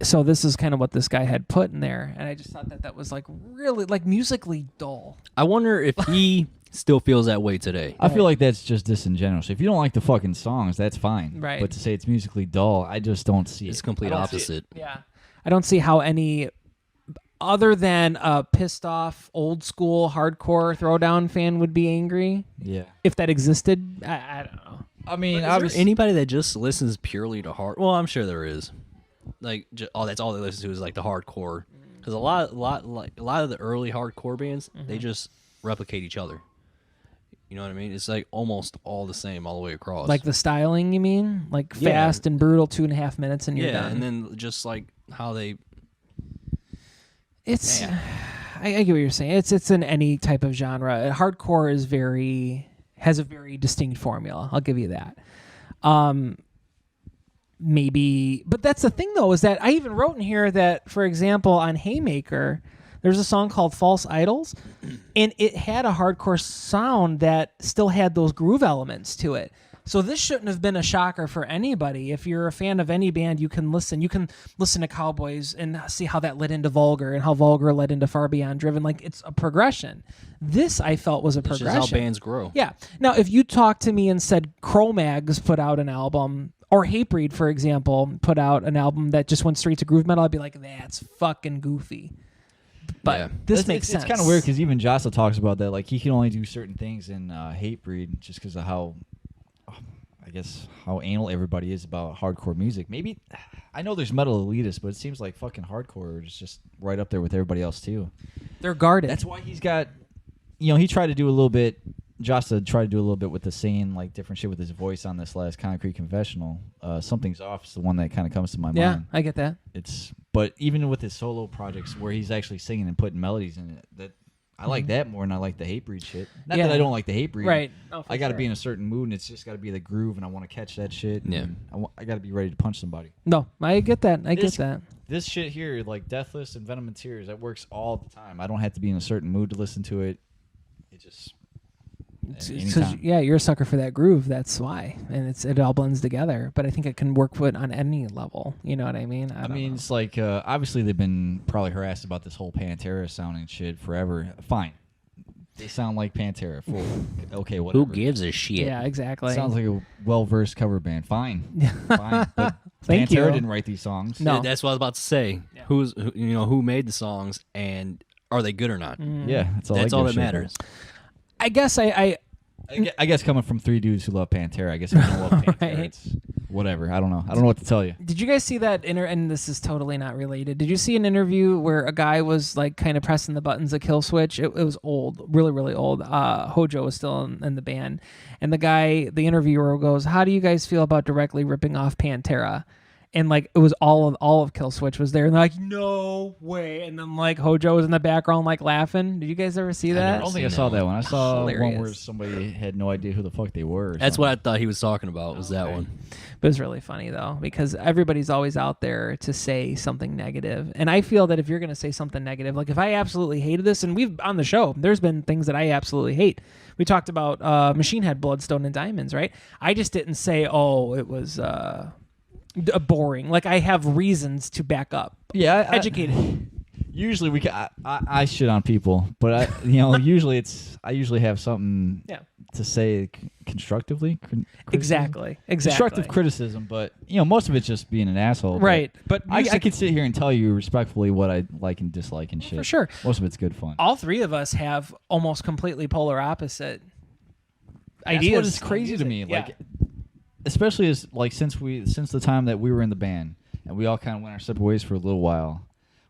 [SPEAKER 1] So this is kind of what this guy had put in there, and I just thought that was like really like musically dull.
[SPEAKER 2] I wonder if he still feels that way today.
[SPEAKER 3] I feel like that's just disingenuous. If you don't like the fucking songs, that's fine.
[SPEAKER 1] Right.
[SPEAKER 3] But to say it's musically dull, I just don't see
[SPEAKER 2] It's
[SPEAKER 3] it.
[SPEAKER 2] complete opposite.
[SPEAKER 1] Yeah, I don't see how any other than a pissed off old school hardcore Throwdown fan would be angry
[SPEAKER 3] Yeah.
[SPEAKER 1] if that existed. I don't know.
[SPEAKER 3] I mean,
[SPEAKER 2] Is there
[SPEAKER 3] obviously,
[SPEAKER 2] anybody that just listens purely to hard? Well, I'm sure there is. Like, that's all they listen to is like the hardcore. Because a lot of the early hardcore bands, they just replicate each other. You know what I mean? It's like almost all the same all the way across.
[SPEAKER 1] Like the styling, you mean? Like
[SPEAKER 2] Yeah.
[SPEAKER 1] fast and brutal, 2.5 minutes, and you're
[SPEAKER 2] yeah,
[SPEAKER 1] done.
[SPEAKER 2] and then just like how they.
[SPEAKER 1] It's.
[SPEAKER 2] Man.
[SPEAKER 1] I get what you're saying. It's in any type of genre. Hardcore has a very distinct formula. I'll give you that. Maybe, but that's the thing though, is that I even wrote in here that, for example, on Haymaker, there's a song called False Idols, and it had a hardcore sound that still had those groove elements to it. So this shouldn't have been a shocker for anybody. If you're a fan of any band, you can listen to Cowboys and see how that led into Vulgar and how Vulgar led into Far Beyond Driven. Like, it's a progression. This, I felt, was a
[SPEAKER 2] It's
[SPEAKER 1] progression.
[SPEAKER 2] just how bands grow.
[SPEAKER 1] Yeah. Now, if you talked to me and said Cro-Mags put out an album, or Hatebreed, for example, put out an album that just went straight to groove metal, I'd be like, that's fucking goofy. But
[SPEAKER 2] Yeah.
[SPEAKER 1] this makes sense.
[SPEAKER 3] It's kind of weird because even Jossa talks about that. Like, he can only do certain things in Hatebreed just because of how, I guess, how anal everybody is about hardcore music. Maybe, I know there's metal elitists, but it seems like fucking hardcore is just right up there with everybody else, too.
[SPEAKER 1] They're guarded.
[SPEAKER 3] That's why he's got, he tried to do a little bit. Jossa tried to do a little bit with the saying like different shit with his voice on this last Concrete Confessional. Something's Off is the one that kind of comes to my
[SPEAKER 1] yeah,
[SPEAKER 3] mind.
[SPEAKER 1] I get that.
[SPEAKER 3] But even with his solo projects where he's actually singing and putting melodies in it, that I like that more than I like the Hatebreed shit. Not
[SPEAKER 1] Yeah.
[SPEAKER 3] that I don't like the Hatebreed.
[SPEAKER 1] Right. Oh, for
[SPEAKER 3] I got to
[SPEAKER 1] sure.
[SPEAKER 3] be in a certain mood, and it's just got to be the groove, and I want to catch that shit.
[SPEAKER 2] Yeah.
[SPEAKER 3] and I got to be ready to punch somebody.
[SPEAKER 1] No, I get that. I get
[SPEAKER 3] This-
[SPEAKER 1] that.
[SPEAKER 3] This shit here, like Deathless and Venom and Tears, that works all the time. I don't have to be in a certain mood to listen to it. It just anytime.
[SPEAKER 1] Yeah, you're a sucker for that groove. That's why, and it all blends together. But I think it can work with on any level. You know what I mean? I don't know.
[SPEAKER 3] it's like obviously they've been probably harassed about this whole Pantera sounding shit forever. Fine, they sound like Pantera. Okay, whatever.
[SPEAKER 2] Who gives a shit?
[SPEAKER 1] Yeah, exactly.
[SPEAKER 3] Sounds like a well-versed cover band. Fine, fine. But
[SPEAKER 1] Thank
[SPEAKER 3] Pantera
[SPEAKER 1] you.
[SPEAKER 3] didn't write these songs.
[SPEAKER 1] No.
[SPEAKER 2] That's what I was about to say.
[SPEAKER 1] Yeah.
[SPEAKER 2] Who made the songs and are they good or not?
[SPEAKER 3] Yeah, that's all.
[SPEAKER 2] That's
[SPEAKER 3] I
[SPEAKER 2] all
[SPEAKER 3] give
[SPEAKER 2] that
[SPEAKER 3] a shit
[SPEAKER 2] matters.
[SPEAKER 1] I guess
[SPEAKER 3] I guess coming from three dudes who love Pantera, I guess if you don't love Pantera,
[SPEAKER 1] Right.
[SPEAKER 3] it's whatever. I don't know. I don't know what to tell you.
[SPEAKER 1] Did you guys see that and this is totally not related. Did you see an interview where a guy was like kind of pressing the buttons of Kill Switch? It was old, really, really old. Hojo was still in the band. And the interviewer goes, "How do you guys feel about directly ripping off Pantera?" And like it was all of Kill Switch was there, and they're like, "No way!" And then like Hojo was in the background like laughing. Did you guys ever see
[SPEAKER 3] I
[SPEAKER 1] that?
[SPEAKER 3] don't think I
[SPEAKER 2] seen
[SPEAKER 3] saw
[SPEAKER 2] that
[SPEAKER 3] that one. I saw one
[SPEAKER 1] Hilarious.
[SPEAKER 3] where somebody had no idea who the fuck they were. or
[SPEAKER 2] That's
[SPEAKER 3] something.
[SPEAKER 2] what I thought he was talking about. Was that
[SPEAKER 1] Okay.
[SPEAKER 2] one?
[SPEAKER 1] But it was really funny though, because everybody's always out there to say something negative. And I feel that if you're going to say something negative, like if I absolutely hated this, and we've on the show, there's been things that I absolutely hate. We talked about Machine Head, Bloodstone, and Diamonds, right? I just didn't say, oh, it was boring. Like I have reasons to back up.
[SPEAKER 3] Yeah,
[SPEAKER 1] Educated.
[SPEAKER 3] Usually I shit on people, but usually I usually have something
[SPEAKER 1] Yeah.
[SPEAKER 3] to say constructively. Criticism?
[SPEAKER 1] Exactly.
[SPEAKER 3] Constructive criticism, but most of it's just being an asshole. but
[SPEAKER 1] Right. But
[SPEAKER 3] I
[SPEAKER 1] music-
[SPEAKER 3] could sit here and tell you respectfully what I like and dislike and shit.
[SPEAKER 1] for sure.
[SPEAKER 3] Most of it's good fun.
[SPEAKER 1] All three of us have almost completely polar opposite ideas.
[SPEAKER 3] That's what is
[SPEAKER 1] on
[SPEAKER 3] crazy to
[SPEAKER 1] music.
[SPEAKER 3] me.
[SPEAKER 1] Yeah.
[SPEAKER 3] Like, especially as like since the time that we were in the band and we all kind of went our separate ways for a little while,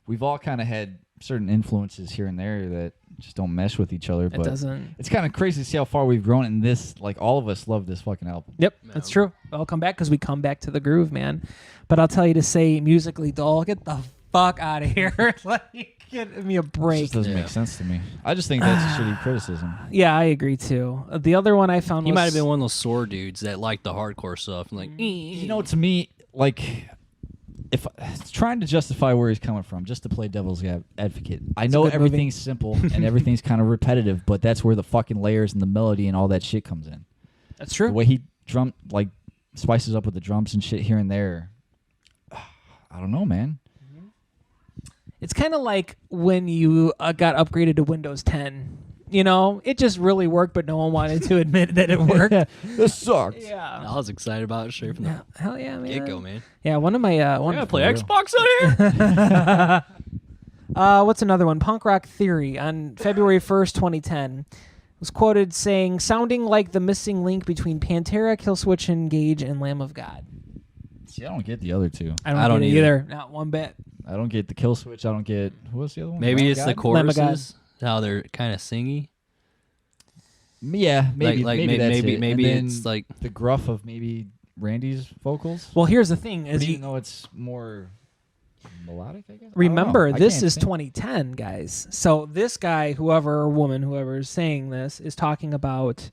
[SPEAKER 3] we've all kind of had certain influences here and there that just don't mesh with each other.
[SPEAKER 1] It
[SPEAKER 3] But
[SPEAKER 1] doesn't.
[SPEAKER 3] it's kind of crazy to see how far we've grown. And this, like, all of us love this fucking album.
[SPEAKER 1] Yep, that's true. I'll come back because we come back to the groove, man. But I'll tell you to say musically dull, get the fuck out of here. Like, give me a
[SPEAKER 3] It
[SPEAKER 1] break.
[SPEAKER 3] just doesn't
[SPEAKER 2] Yeah.
[SPEAKER 3] make sense to me. I just think that's shitty criticism.
[SPEAKER 1] Yeah, I agree too. The other one I found
[SPEAKER 2] He
[SPEAKER 1] was
[SPEAKER 2] might have been one of those sore dudes that liked the hardcore stuff. And like,
[SPEAKER 3] To me, like, if trying to justify where he's coming from, just to play devil's advocate. I know
[SPEAKER 1] good movie.
[SPEAKER 3] everything's simple and everything's kind of repetitive, but that's where the fucking layers and the melody and all that shit comes in.
[SPEAKER 1] That's true.
[SPEAKER 3] The way he spices up with the drums and shit here and there. I don't know, man.
[SPEAKER 1] It's kind of like when you got upgraded to Windows 10. You know, it just really worked, but no one wanted to admit that it worked.
[SPEAKER 3] This sucked.
[SPEAKER 1] Yeah.
[SPEAKER 2] I was excited about it straight from the
[SPEAKER 1] Hell yeah, man.
[SPEAKER 2] get-go, man.
[SPEAKER 1] Yeah, one of my
[SPEAKER 2] I gotta play Xbox on here.
[SPEAKER 1] what's another one? Punk Rock Theory on February 1st, 2010 was quoted saying, sounding like the missing link between Pantera, Killswitch Engage, and Lamb of God.
[SPEAKER 3] See, I don't get the other two.
[SPEAKER 1] I don't get it either. Not one bit.
[SPEAKER 3] I don't get the kill switch. I don't get what's the other one?
[SPEAKER 2] Maybe
[SPEAKER 3] Lamb
[SPEAKER 2] it's
[SPEAKER 3] of
[SPEAKER 2] the
[SPEAKER 3] God?
[SPEAKER 1] Lamb of God.
[SPEAKER 2] choruses, how they're kind of singy.
[SPEAKER 3] Yeah, maybe maybe that's it.
[SPEAKER 2] maybe
[SPEAKER 3] And
[SPEAKER 2] it's
[SPEAKER 3] then
[SPEAKER 2] like
[SPEAKER 3] the gruff of maybe Randy's vocals.
[SPEAKER 1] Well, here's the thing:
[SPEAKER 3] But
[SPEAKER 1] is
[SPEAKER 3] even
[SPEAKER 1] you
[SPEAKER 3] though it's more melodic, I guess. I don't
[SPEAKER 1] remember
[SPEAKER 3] know. I
[SPEAKER 1] this
[SPEAKER 3] can't
[SPEAKER 1] is
[SPEAKER 3] think.
[SPEAKER 1] 2010, guys. So this guy, whoever or woman, whoever is saying this, is talking about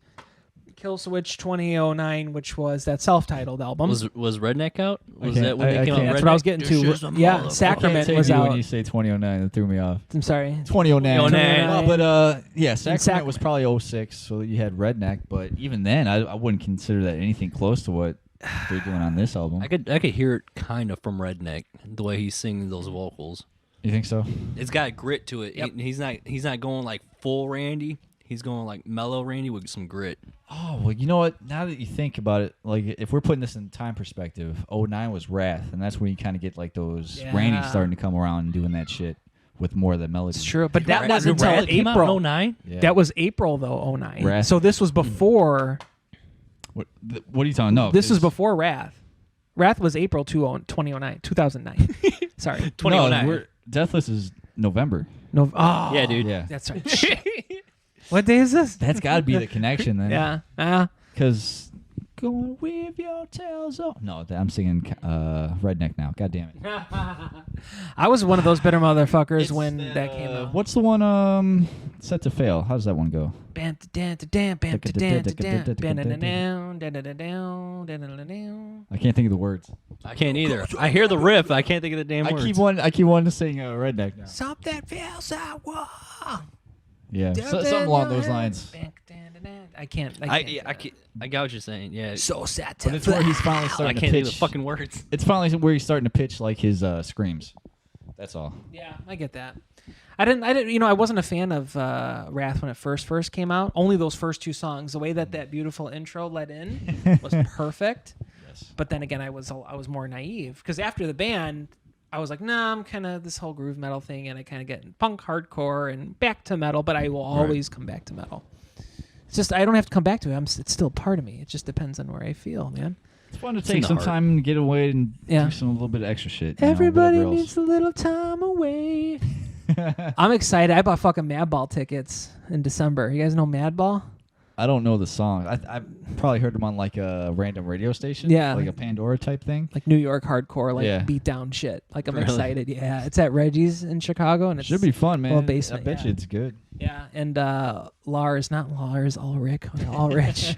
[SPEAKER 1] Killswitch 2009, which was that self-titled album.
[SPEAKER 2] was Redneck out? Was
[SPEAKER 3] Okay,
[SPEAKER 2] that when
[SPEAKER 3] I
[SPEAKER 2] they came
[SPEAKER 3] can't-
[SPEAKER 2] out?
[SPEAKER 1] That's what I was
[SPEAKER 2] Redneck?
[SPEAKER 1] getting
[SPEAKER 2] This
[SPEAKER 1] to.
[SPEAKER 2] is a
[SPEAKER 1] Yeah,
[SPEAKER 2] motherfucker.
[SPEAKER 1] Sacrament
[SPEAKER 3] I can't
[SPEAKER 1] was
[SPEAKER 3] take you
[SPEAKER 1] out.
[SPEAKER 3] when you say 2009. That threw me off.
[SPEAKER 1] I'm sorry.
[SPEAKER 3] 2009.
[SPEAKER 2] 2009.
[SPEAKER 3] Well, but yeah, Sacrament
[SPEAKER 1] Sacrament.
[SPEAKER 3] was probably 06, so you had Redneck. But even then, I wouldn't consider that anything close to what they're doing on this album.
[SPEAKER 2] I could hear it kind of from Redneck, the way he's singing those vocals.
[SPEAKER 3] You think so?
[SPEAKER 2] It's got grit to it.
[SPEAKER 1] Yep.
[SPEAKER 2] He's not going like full Randy. He's going like mellow Randy with some grit.
[SPEAKER 3] Oh, well, you know what? Now that you think about it, like if we're putting this in time perspective, 09 was Wrath, and that's when you kind of get like those
[SPEAKER 1] Yeah.
[SPEAKER 3] Randy starting to come around and doing that shit with more of the melody.
[SPEAKER 1] It's true, but that
[SPEAKER 2] Right.
[SPEAKER 1] wasn't
[SPEAKER 2] Wrath
[SPEAKER 1] until
[SPEAKER 2] came out in
[SPEAKER 1] April.
[SPEAKER 2] 09?
[SPEAKER 3] Yeah.
[SPEAKER 1] That was April though, 09.
[SPEAKER 3] Wrath.
[SPEAKER 1] So this was before.
[SPEAKER 3] What are you talking? No,
[SPEAKER 1] This was
[SPEAKER 3] 'cause-
[SPEAKER 1] before Wrath. Wrath was April 2009. 2009. Sorry.
[SPEAKER 2] 2009.
[SPEAKER 3] No, Deathless is November.
[SPEAKER 1] No. Oh,
[SPEAKER 2] Yeah, dude.
[SPEAKER 3] Yeah,
[SPEAKER 1] That's right. Shit. What day is this?
[SPEAKER 3] that's got to be the connection then.
[SPEAKER 1] Yeah.
[SPEAKER 3] Because going with your tails off. No, I'm singing Redneck now. God damn it.
[SPEAKER 1] I was one of those bitter motherfuckers when that came out.
[SPEAKER 3] What's the one Set to Fail? How does that one go? I can't think of the words.
[SPEAKER 2] I can't either. I hear the riff. I can't think of the damn words.
[SPEAKER 3] I keep wanting to sing Redneck now.
[SPEAKER 1] Something feels I want.
[SPEAKER 3] Yeah, something along those lines.
[SPEAKER 1] I can't.
[SPEAKER 2] I got what you're saying. Yeah.
[SPEAKER 1] So sad.
[SPEAKER 3] But it's where he's finally
[SPEAKER 2] I
[SPEAKER 3] starting
[SPEAKER 2] can't
[SPEAKER 3] to
[SPEAKER 2] think of
[SPEAKER 3] pitch.
[SPEAKER 2] the fucking words.
[SPEAKER 3] It's finally where he's starting to pitch like his screams. That's all.
[SPEAKER 1] Yeah, I get that. I didn't. You know, I wasn't a fan of Wrath when it first came out. Only those first two songs. The way that beautiful intro led in was perfect.
[SPEAKER 3] Yes.
[SPEAKER 1] But then again, I was more naive because after the band, I was like, nah, I'm kind of this whole groove metal thing, and I kind of get punk, hardcore, and back to metal. But I will always come back to metal. It's just I don't have to come back to it. It's still part of me. It just depends on where I feel, man.
[SPEAKER 3] It's fun to
[SPEAKER 2] in
[SPEAKER 3] take
[SPEAKER 2] the
[SPEAKER 3] some
[SPEAKER 2] heart.
[SPEAKER 3] time and get away and
[SPEAKER 1] Yeah.
[SPEAKER 3] do a little bit of extra shit.
[SPEAKER 1] Everybody
[SPEAKER 3] whatever else.
[SPEAKER 1] needs a little time away. I'm excited. I bought fucking Madball tickets in December. You guys know Madball?
[SPEAKER 3] I don't know the song. I probably heard them on like a random radio station.
[SPEAKER 1] Yeah.
[SPEAKER 3] Like a Pandora type thing.
[SPEAKER 1] Like New York hardcore, like
[SPEAKER 3] Yeah.
[SPEAKER 1] beat down shit. Like I'm
[SPEAKER 2] Really?
[SPEAKER 1] excited. Yeah, it's at Reggie's in Chicago, and it
[SPEAKER 3] Should be fun, man.
[SPEAKER 1] little basement,
[SPEAKER 3] I bet
[SPEAKER 1] yeah.
[SPEAKER 3] you it's good.
[SPEAKER 1] Yeah, and Lars Ulrich.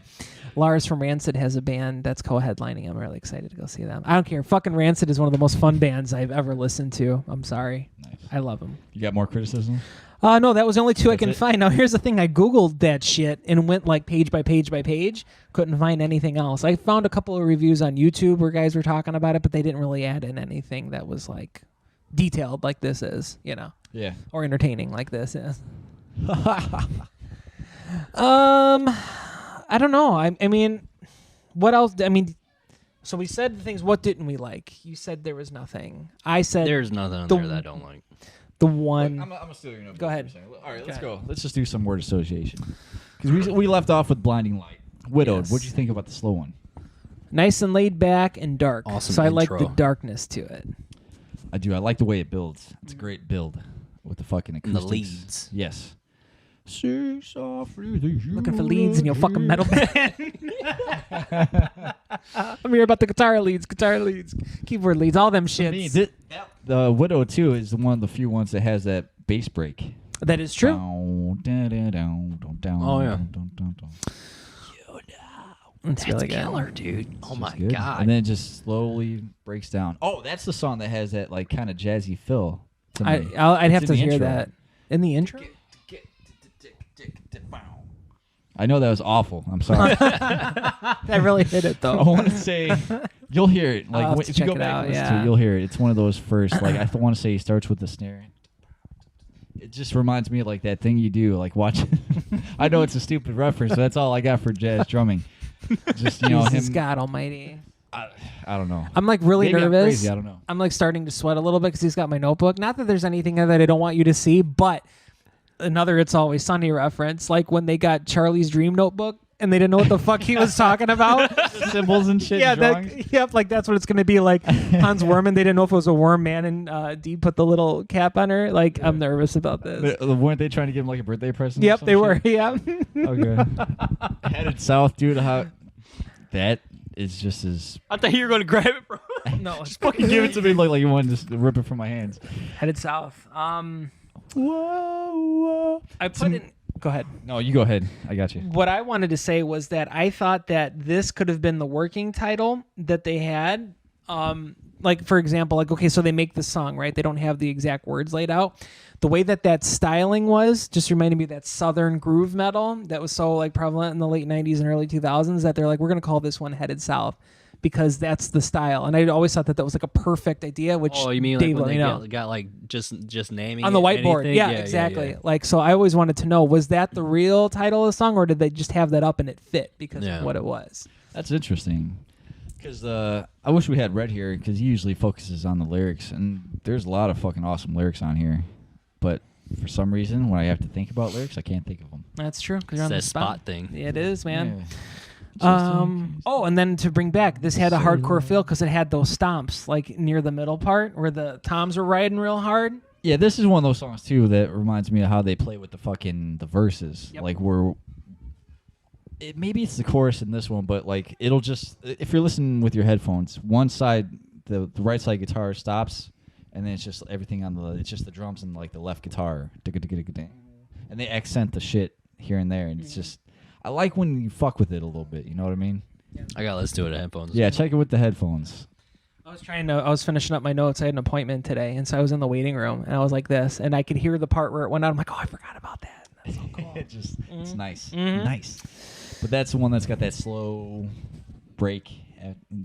[SPEAKER 1] Lars from Rancid has a band that's co-headlining. I'm really excited to go see them. I don't care. Fucking Rancid is one of the most fun bands I've ever listened to. I'm sorry.
[SPEAKER 3] Nice.
[SPEAKER 1] I love them.
[SPEAKER 3] You got more criticism?
[SPEAKER 1] No, that was the only two I
[SPEAKER 3] That's
[SPEAKER 1] can
[SPEAKER 3] it?
[SPEAKER 1] find. Now, here's the thing. I Googled that shit and went like page by page by page. Couldn't find anything else. I found a couple of reviews on YouTube where guys were talking about it, but they didn't really add in anything that was like detailed like this is, you know,
[SPEAKER 3] Yeah.
[SPEAKER 1] or entertaining like this is. I don't know. I mean, what else? I mean, so we said things. What didn't we like? You said there was nothing. I said
[SPEAKER 2] There's nothing on
[SPEAKER 1] The-
[SPEAKER 2] there that I don't like.
[SPEAKER 1] the one.
[SPEAKER 3] I'm gonna steal your note.
[SPEAKER 1] Go ahead.
[SPEAKER 3] All right, let's
[SPEAKER 1] Go
[SPEAKER 3] go. Let's just do some word association. Because we left off with Blinding Light. Widowed.
[SPEAKER 1] Yes.
[SPEAKER 3] What'd you think about the slow one?
[SPEAKER 1] Nice and laid back and dark.
[SPEAKER 2] Awesome
[SPEAKER 1] so I like the
[SPEAKER 2] intro.
[SPEAKER 1] darkness to it.
[SPEAKER 3] I do. I like the way it builds. It's a great build with the fucking
[SPEAKER 2] And the
[SPEAKER 3] acoustics.
[SPEAKER 2] leads.
[SPEAKER 3] Yes. Sing softly the
[SPEAKER 1] Looking for leads in your fucking metal band. I'm here about the guitar leads, keyboard leads, all them shits.
[SPEAKER 3] The Widow too is one of the few ones that has that bass break.
[SPEAKER 1] That is true.
[SPEAKER 3] Oh
[SPEAKER 2] yeah.
[SPEAKER 1] It's
[SPEAKER 2] That's
[SPEAKER 1] really good.
[SPEAKER 2] killer, dude. Oh my
[SPEAKER 3] Good.
[SPEAKER 2] god.
[SPEAKER 3] And then it just slowly breaks down. Oh, that's the song that has that like kind of jazzy fill. To me.
[SPEAKER 1] I'd have
[SPEAKER 3] It's
[SPEAKER 1] to
[SPEAKER 3] in the
[SPEAKER 1] hear
[SPEAKER 3] intro.
[SPEAKER 1] that in the intro.
[SPEAKER 3] I know that was awful. I'm sorry.
[SPEAKER 1] That really hit it
[SPEAKER 3] I
[SPEAKER 1] though.
[SPEAKER 3] want to say you'll hear it.
[SPEAKER 1] I'll have
[SPEAKER 3] Like
[SPEAKER 1] to
[SPEAKER 3] if you
[SPEAKER 1] check
[SPEAKER 3] go
[SPEAKER 1] it
[SPEAKER 3] back
[SPEAKER 1] out,
[SPEAKER 3] and listen to
[SPEAKER 1] yeah.
[SPEAKER 3] it, you'll hear it. It's one of those first. Like I want to say he starts with the snare. It just reminds me of like that thing you do, like watching. I know it's a stupid reference, but that's all I got for jazz drumming. Just
[SPEAKER 1] Jesus
[SPEAKER 3] him.
[SPEAKER 1] God Almighty.
[SPEAKER 3] I don't know.
[SPEAKER 1] I'm like really
[SPEAKER 3] Maybe I'm
[SPEAKER 1] nervous.
[SPEAKER 3] crazy, I don't know.
[SPEAKER 1] I'm like starting to sweat a little bit because he's got my notebook. Not that there's anything there that I don't want you to see, but another It's Always Sunny reference, like when they got Charlie's Dream Notebook and they didn't know what the fuck he was talking about.
[SPEAKER 3] The symbols and shit.
[SPEAKER 1] Yeah,
[SPEAKER 3] drawings.
[SPEAKER 1] yep, like that's what it's gonna be like. Hans Worman, they didn't know if it was a worm man, and Dee put the little cap on her. Like, I'm nervous about this.
[SPEAKER 3] Weren't they trying to give him like a birthday present?
[SPEAKER 1] Yep, they were. Yeah.
[SPEAKER 3] Okay. Headed south, dude. That is just as.
[SPEAKER 2] I thought you were going to grab it, bro.
[SPEAKER 1] No,
[SPEAKER 3] Just fucking give it to me. Look like you wanted to rip it from my hands.
[SPEAKER 1] headed south.
[SPEAKER 3] Whoa.
[SPEAKER 1] I put in. Go ahead.
[SPEAKER 3] No, you go ahead. I got you.
[SPEAKER 1] What I wanted to say was that I thought that this could have been the working title that they had. Like, for example, like, okay, so they make the song, right? They don't have the exact words laid out. The way that styling was just reminded me of that Southern groove metal that was so like prevalent in the late 90s and early 2000s that they're like, we're going to call this one Headed South because that's the style. And I always thought that was like a perfect idea, which
[SPEAKER 2] Oh, you mean
[SPEAKER 1] Dave
[SPEAKER 2] like when
[SPEAKER 1] let me
[SPEAKER 2] they
[SPEAKER 1] know.
[SPEAKER 2] got like just naming
[SPEAKER 1] On the
[SPEAKER 2] it,
[SPEAKER 1] whiteboard.
[SPEAKER 2] anything?
[SPEAKER 1] Yeah, exactly. Like, so I always wanted to know, was that the real title of the song or did they just have that up and it fit because of what it was?
[SPEAKER 3] That's interesting. Because I wish we had Red here because he usually focuses on the lyrics. And there's a lot of fucking awesome lyrics on here. But for some reason, when I have to think about lyrics, I can't think of them.
[SPEAKER 1] That's true. 'Cause you're
[SPEAKER 2] It's
[SPEAKER 1] on the
[SPEAKER 2] that spot thing.
[SPEAKER 1] It is, man.
[SPEAKER 3] Yeah.
[SPEAKER 1] Oh, and then to bring back, this had a hardcore feel because it had those stomps like near the middle part where the toms were riding real hard.
[SPEAKER 3] Yeah, this is one of those songs too that reminds me of how they play with the verses.
[SPEAKER 1] Yep.
[SPEAKER 3] Like maybe it's the chorus in this one, but like it'll just if you're listening with your headphones, one side the right side guitar stops, and then it's just everything it's just the drums and like the left guitar, and they accent the shit here and there, and it's just I like when you fuck with it a little bit. You know what I mean?
[SPEAKER 2] I got to listen to it at headphones.
[SPEAKER 3] Yeah, check it with the headphones.
[SPEAKER 1] I was finishing up my notes. I had an appointment today, and so I was in the waiting room, and I was like this, and I could hear the part where it went out. I'm like, oh, I forgot about that. That's so cool.
[SPEAKER 3] It's nice,
[SPEAKER 1] Mhm.
[SPEAKER 3] nice. But that's the one that's got that slow break,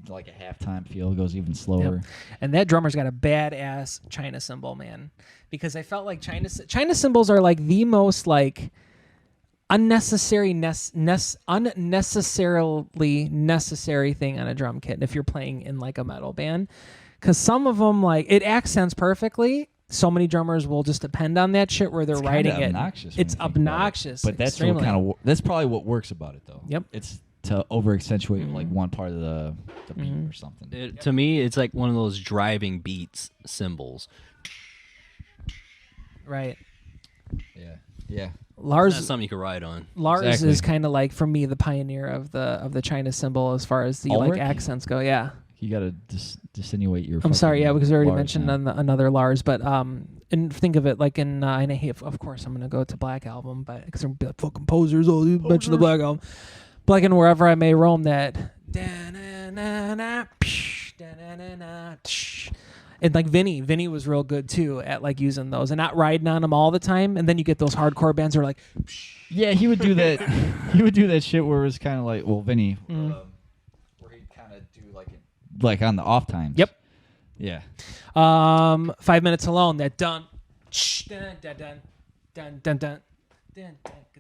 [SPEAKER 3] like a halftime feel. It goes even slower.
[SPEAKER 1] Yep. And that drummer's got a badass China cymbal, man. Because I felt like China cymbals are like the most like unnecessarily necessary thing on a drum kit if you're playing in like a metal band. Because some of them, like, it accents perfectly. So many drummers will just depend on that shit where they're
[SPEAKER 3] It's
[SPEAKER 1] writing
[SPEAKER 3] kinda
[SPEAKER 1] it.
[SPEAKER 3] obnoxious when
[SPEAKER 1] It's
[SPEAKER 3] you think about it.
[SPEAKER 1] obnoxious.
[SPEAKER 3] But that's what
[SPEAKER 1] extremely.
[SPEAKER 3] that's probably what works about it though.
[SPEAKER 1] Yep.
[SPEAKER 3] It's to over accentuate like one part of the beat
[SPEAKER 1] Mm-hmm.
[SPEAKER 3] or something.
[SPEAKER 2] To me, it's like one of those driving beats symbols.
[SPEAKER 1] Right.
[SPEAKER 3] Yeah. Yeah.
[SPEAKER 2] That's
[SPEAKER 1] Lars
[SPEAKER 2] something you can ride on.
[SPEAKER 1] Lars
[SPEAKER 3] Exactly.
[SPEAKER 1] is kind of like, for me, the pioneer of the China cymbal as far as the like
[SPEAKER 3] Ulrich?
[SPEAKER 1] accents go. Yeah.
[SPEAKER 3] You got to disinnuate your.
[SPEAKER 1] I'm sorry, yeah, because we already
[SPEAKER 3] Lars
[SPEAKER 1] mentioned
[SPEAKER 3] now.
[SPEAKER 1] another Lars, but and think of it like in and I hate, of course, I'm gonna go to Black Album, but because I'm like fucking posers, oh, you mentioned the Black Album, Black and Wherever I May Roam, that and like Vinny was real good too at like using those and not riding on them all the time, and then you get those hardcore bands that are like,
[SPEAKER 3] Yeah, he would do that. He would do that shit where it was kind of like, well, Vinny, where he'd kind of do like on the off times.
[SPEAKER 1] Yep.
[SPEAKER 3] Yeah.
[SPEAKER 1] 5 Minutes Alone, that dun dun dun dun dun dun dun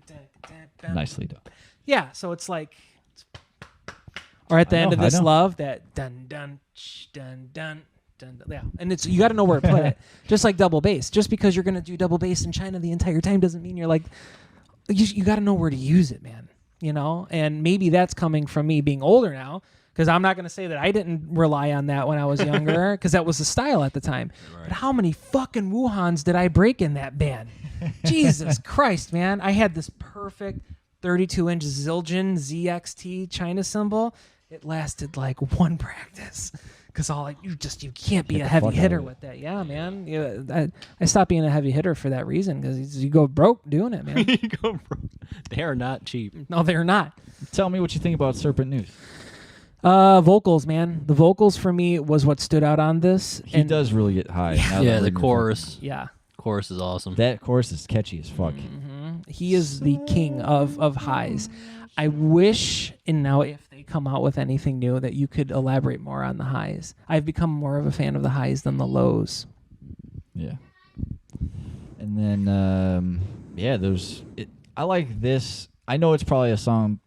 [SPEAKER 1] dun dun.
[SPEAKER 3] Nicely done.
[SPEAKER 1] Yeah, so it's like, or at the end of
[SPEAKER 3] I
[SPEAKER 1] this
[SPEAKER 3] know.
[SPEAKER 1] love, that dun dun dun dun dun. Yeah, and it's you got to know where to put it. Just like double bass. Just because you're gonna do double bass in China the entire time doesn't mean you're like, you got to know where to use it, man. You know, and maybe that's coming from me being older now. Because I'm not going to say that I didn't rely on that when I was younger, because that was the style at the time.
[SPEAKER 2] Right.
[SPEAKER 1] But how many fucking Wuhans did I break in that band? Jesus Christ, man. I had this perfect 32-inch Zildjian ZXT China cymbal. It lasted like one practice. Because you can't be
[SPEAKER 3] Get
[SPEAKER 1] a
[SPEAKER 3] the
[SPEAKER 1] heavy
[SPEAKER 3] fuck out
[SPEAKER 1] hitter
[SPEAKER 3] of it.
[SPEAKER 1] with that. Yeah, man. Yeah, I stopped being a heavy hitter for that reason, because you go broke doing it, man.
[SPEAKER 2] You go, bro. They are not cheap.
[SPEAKER 1] No, they're not.
[SPEAKER 3] Tell me what you think about Serpent News.
[SPEAKER 1] Vocals, man. The vocals for me was what stood out on this.
[SPEAKER 3] He does really get high. now that
[SPEAKER 2] Yeah,
[SPEAKER 3] I'm
[SPEAKER 2] the
[SPEAKER 3] reading
[SPEAKER 2] chorus.
[SPEAKER 1] Yeah.
[SPEAKER 2] Chorus is awesome.
[SPEAKER 3] That chorus is catchy as fuck.
[SPEAKER 1] He is the king of highs. I wish, and now if they come out with anything new, that you could elaborate more on the highs. I've become more of a fan of the highs than the lows.
[SPEAKER 3] Yeah. And then, I like this. I know it's probably a song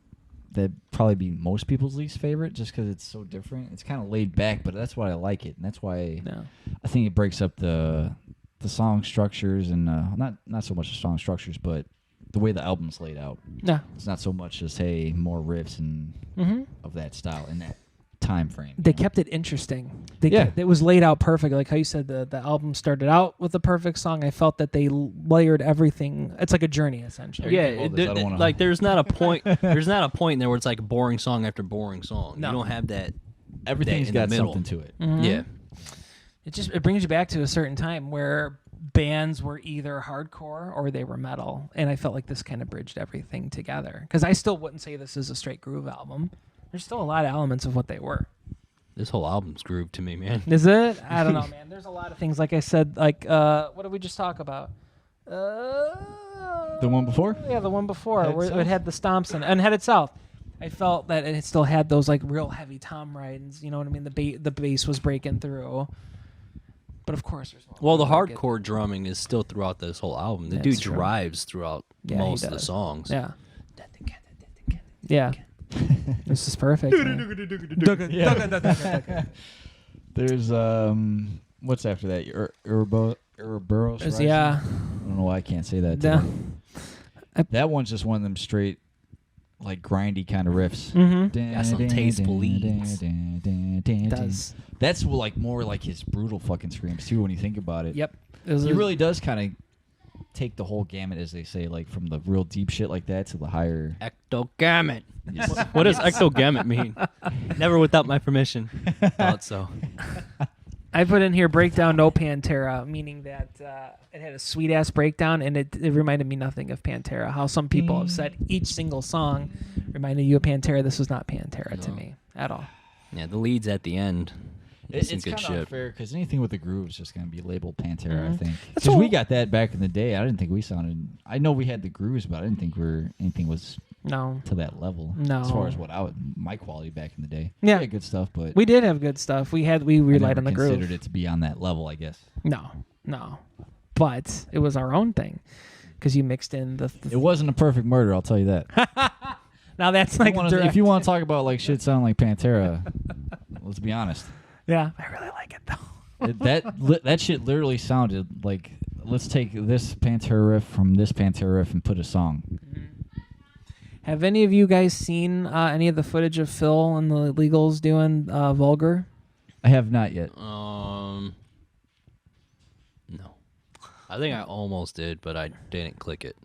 [SPEAKER 3] that'd probably be most people's least favorite just because it's so different. It's kind of laid back, but that's why I like it. And that's why I think it breaks up the song structures and not so much the song structures, but the way the album's laid out.
[SPEAKER 1] Yeah.
[SPEAKER 3] It's not so much just, hey, more riffs and of that style in that time frame.
[SPEAKER 1] They kept it interesting.
[SPEAKER 3] Yeah.
[SPEAKER 1] It was laid out perfect. Like how you said, the album started out with a perfect song. I felt that they layered everything. It's like a journey, essentially.
[SPEAKER 2] Yeah, like there's not a point. There's not a point in there where it's like boring song after boring song.
[SPEAKER 1] No.
[SPEAKER 2] You don't have that.
[SPEAKER 3] Everything's
[SPEAKER 2] in
[SPEAKER 3] got
[SPEAKER 2] the middle.
[SPEAKER 3] something to it.
[SPEAKER 2] Yeah.
[SPEAKER 1] It brings you back to a certain time where bands were either hardcore or they were metal, and I felt like this kind of bridged everything together. Because I still wouldn't say this is a straight groove album. There's still a lot of elements of what they were.
[SPEAKER 2] This whole album's groove to me, man.
[SPEAKER 1] Is it? I don't know, man. There's a lot of things. Like I said, like what did we just talk about?
[SPEAKER 3] The one before?
[SPEAKER 1] Yeah, the one before
[SPEAKER 3] Headed
[SPEAKER 1] where
[SPEAKER 3] South?
[SPEAKER 1] it had the stomps and Headed South. I felt that it still had those like real heavy tom rides. You know what I mean? The bass was breaking through. But of course, there's more.
[SPEAKER 2] Well, the hardcore drumming is still throughout this whole album. The
[SPEAKER 1] That's
[SPEAKER 2] dude
[SPEAKER 1] true.
[SPEAKER 2] drives throughout
[SPEAKER 1] Yeah, he
[SPEAKER 2] most of the
[SPEAKER 1] does.
[SPEAKER 2] songs.
[SPEAKER 1] Yeah. Yeah. This is perfect.
[SPEAKER 3] There's what's after that? Ouroboros.
[SPEAKER 1] Yeah.
[SPEAKER 3] I don't know why I can't say that.
[SPEAKER 1] Yeah.
[SPEAKER 3] That one's just one of them straight, like grindy kind of riffs.
[SPEAKER 1] Mm-hmm.
[SPEAKER 2] Got some tasteful leads.
[SPEAKER 1] It does.
[SPEAKER 3] That's like more like his brutal fucking screams too. When you think about it.
[SPEAKER 1] Yep.
[SPEAKER 3] He really does kind of take the whole gamut, as they say, like from the real deep shit like that to the higher.
[SPEAKER 2] Ectogamut.
[SPEAKER 3] Yes.
[SPEAKER 2] What does ectogamut mean? Never without my permission. Thought so.
[SPEAKER 1] I put in here breakdown no Pantera, meaning that it had a sweet ass breakdown, and it reminded me nothing of Pantera. How some people have said each single song reminded you of Pantera. This was not Pantera to me at all.
[SPEAKER 2] Yeah, the leads at the end.
[SPEAKER 3] It's
[SPEAKER 2] some good
[SPEAKER 3] kind of
[SPEAKER 2] shit.
[SPEAKER 3] unfair because anything with the groove is just going to be labeled Pantera, I think.
[SPEAKER 1] That's
[SPEAKER 3] Because we
[SPEAKER 1] all-
[SPEAKER 3] got that back in the day. I didn't think we sounded. I know we had the grooves, but I didn't think anything was
[SPEAKER 1] No.
[SPEAKER 3] to that level.
[SPEAKER 1] No.
[SPEAKER 3] As far as my quality back in the day.
[SPEAKER 1] Yeah.
[SPEAKER 3] We had good stuff, but
[SPEAKER 1] We did have good stuff. We
[SPEAKER 3] I
[SPEAKER 1] relied
[SPEAKER 3] never
[SPEAKER 1] on the
[SPEAKER 3] considered
[SPEAKER 1] groove.
[SPEAKER 3] it to be on that level, I guess.
[SPEAKER 1] No. But it was our own thing because you mixed in the.
[SPEAKER 3] It wasn't a perfect murder, I'll tell you that.
[SPEAKER 1] Now that's like
[SPEAKER 3] If you want to talk about like shit sounding like Pantera, let's be honest.
[SPEAKER 1] Yeah, I really like it though.
[SPEAKER 3] That shit literally sounded like, let's take this Pantera riff from this Pantera riff and put a song.
[SPEAKER 1] Have any of you guys seen any of the footage of Phil and the Illegals doing Vulgar?
[SPEAKER 3] I have not yet.
[SPEAKER 2] No. I think I almost did, but I didn't click it.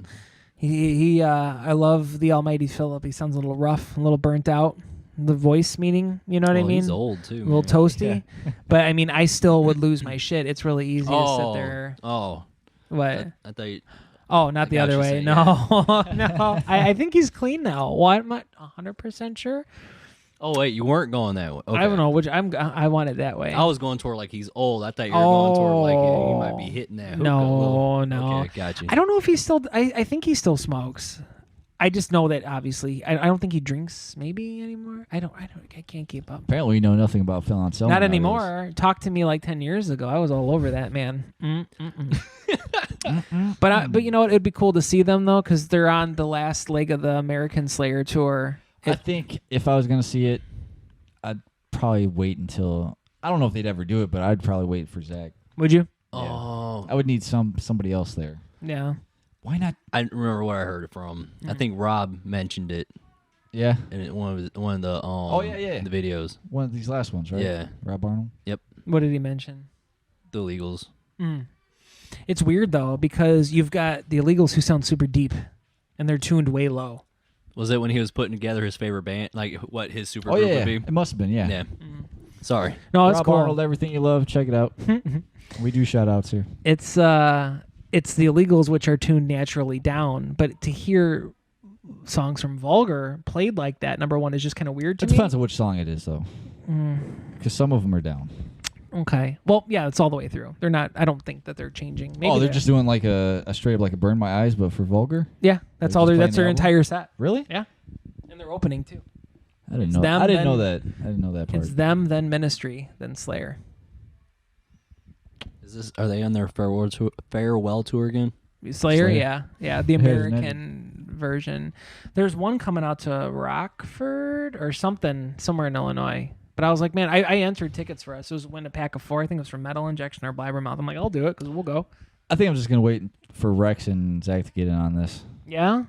[SPEAKER 1] I love the Almighty Philip. He sounds a little rough, a little burnt out. The voice meaning, you know what I
[SPEAKER 2] Well,
[SPEAKER 1] mean?
[SPEAKER 2] he's old too.
[SPEAKER 1] A little
[SPEAKER 2] man.
[SPEAKER 1] toasty. But I mean, I still would lose my shit. It's really easy to sit there.
[SPEAKER 2] Oh.
[SPEAKER 1] What?
[SPEAKER 2] I thought you.
[SPEAKER 1] Oh, not the
[SPEAKER 2] got
[SPEAKER 1] other
[SPEAKER 2] you
[SPEAKER 1] way.
[SPEAKER 2] saying,
[SPEAKER 1] No, no. I think he's clean now. Well, I'm not 100% sure.
[SPEAKER 2] Oh wait, you weren't going that way. Okay.
[SPEAKER 1] I don't know which. I want it that way.
[SPEAKER 2] I was going toward like he's old. I thought you were going toward like he might be hitting that. hookah a
[SPEAKER 1] No,
[SPEAKER 2] little.
[SPEAKER 1] no.
[SPEAKER 2] Okay, got you.
[SPEAKER 1] I don't know if he still. I think he still smokes. I just know that obviously. I don't think he drinks maybe anymore. I can't keep up.
[SPEAKER 3] Apparently, you know nothing about Phil Anselmo.
[SPEAKER 1] Not
[SPEAKER 3] nowadays.
[SPEAKER 1] anymore. Talk to me like 10 years ago. I was all over that man. But you know what? It'd be cool to see them though, because they're on the last leg of the American Slayer tour.
[SPEAKER 3] I think if I was going to see it, I'd probably wait until. I don't know if they'd ever do it, but I'd probably wait for Zach.
[SPEAKER 1] Would you?
[SPEAKER 2] Oh,
[SPEAKER 3] I would need somebody else there.
[SPEAKER 1] Yeah.
[SPEAKER 3] Why not?
[SPEAKER 2] I remember where I heard it from. I think Rob mentioned it
[SPEAKER 3] Yeah,
[SPEAKER 2] in one of the
[SPEAKER 3] yeah.
[SPEAKER 2] the videos.
[SPEAKER 3] one of these last ones, right?
[SPEAKER 2] Yeah.
[SPEAKER 3] Rob Arnold.
[SPEAKER 1] What did he mention?
[SPEAKER 2] The Illegals.
[SPEAKER 1] It's weird though, because you've got the Illegals who sound super deep, and they're tuned way low.
[SPEAKER 2] Was it when he was putting together his favorite band, like what his super
[SPEAKER 3] Oh
[SPEAKER 2] group
[SPEAKER 3] yeah,
[SPEAKER 2] would be?
[SPEAKER 3] it must have been. Yeah.
[SPEAKER 2] Yeah. Sorry.
[SPEAKER 1] No, it's
[SPEAKER 3] Rob
[SPEAKER 1] cool.
[SPEAKER 3] Arnold, everything you love, check it out. We do shout outs here.
[SPEAKER 1] It's the Illegals which are tuned naturally down, but to hear songs from Vulgar played like that, number one, is just kind of weird to
[SPEAKER 3] It
[SPEAKER 1] me.
[SPEAKER 3] depends on which song it is, though, because some of them are down.
[SPEAKER 1] Okay. Well, yeah, it's all the way through. They're not. I don't think that they're changing. Maybe
[SPEAKER 3] They're just doing like a straight up like a Burn My Eyes, but for Vulgar.
[SPEAKER 1] Yeah, that's
[SPEAKER 3] they're
[SPEAKER 1] all.
[SPEAKER 3] just
[SPEAKER 1] That's their
[SPEAKER 3] playing the
[SPEAKER 1] entire set.
[SPEAKER 3] Really?
[SPEAKER 1] Yeah, and they're opening too.
[SPEAKER 3] I didn't
[SPEAKER 1] It's
[SPEAKER 3] know.
[SPEAKER 1] them,
[SPEAKER 3] I didn't know
[SPEAKER 1] then-
[SPEAKER 3] that. I didn't know that part.
[SPEAKER 1] It's them, then Ministry, then Slayer.
[SPEAKER 2] Are they on their farewell tour again?
[SPEAKER 1] Slayer,
[SPEAKER 3] Slayer.
[SPEAKER 1] yeah, the
[SPEAKER 3] Yeah, isn't it?
[SPEAKER 1] American version. There's one coming out to Rockford or something somewhere in Illinois. But I was like, man, I entered tickets for us. It was win a pack of 4. I think it was from Metal Injection or Blabbermouth. I'm like, I'll do it because we'll go.
[SPEAKER 3] I think I'm just gonna wait for Rex and Zach to get in on this.
[SPEAKER 1] Yeah.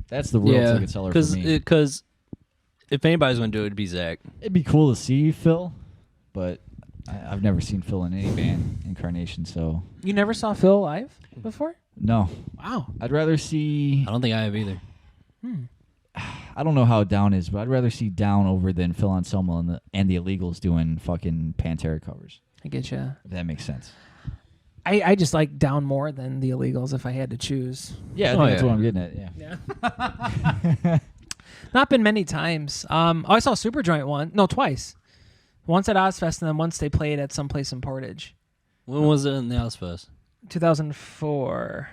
[SPEAKER 3] That's the real ticket seller for me.
[SPEAKER 2] Because if anybody's going to do it, it'd be Zach.
[SPEAKER 3] It'd be cool to see Phil, but I've never seen Phil in any band incarnation, so
[SPEAKER 1] You never saw Phil live before?
[SPEAKER 3] no.
[SPEAKER 1] Wow.
[SPEAKER 3] I'd rather see.
[SPEAKER 2] I don't think I have either.
[SPEAKER 3] I don't know how Down is, but I'd rather see Down over than Phil Anselmo and the Illegals doing fucking Pantera covers.
[SPEAKER 1] I get you.
[SPEAKER 3] If that makes sense.
[SPEAKER 1] I just like Down more than the Illegals if I had to choose.
[SPEAKER 3] Yeah, I think that's what I'm getting at. Yeah.
[SPEAKER 1] Yeah. Not been many times. I saw Superjoint twice. Once at Ozfest and then once they played at some place in Portage.
[SPEAKER 2] When was it in the Ozfest?
[SPEAKER 1] 2004.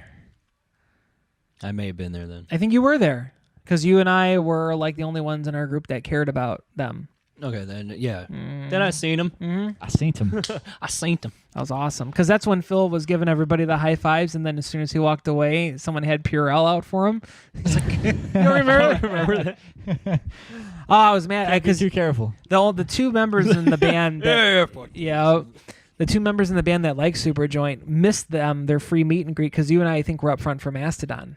[SPEAKER 2] I may have been there then.
[SPEAKER 1] I think you were there because you and I were like the only ones in our group that cared about them.
[SPEAKER 2] Okay, then, yeah. Then I seen him.
[SPEAKER 1] Mm-hmm.
[SPEAKER 3] I seen him.
[SPEAKER 2] I seen him.
[SPEAKER 1] That was awesome because that's when Phil was giving everybody the high fives, and then as soon as he walked away, someone had Purell out for him. He's like, "You don't remember that?" Oh, I was mad
[SPEAKER 3] Be
[SPEAKER 1] because
[SPEAKER 3] too careful.
[SPEAKER 1] the two members in the band, the two members in the band that like Superjoint missed their free meet and greet because you and I think were up front for Mastodon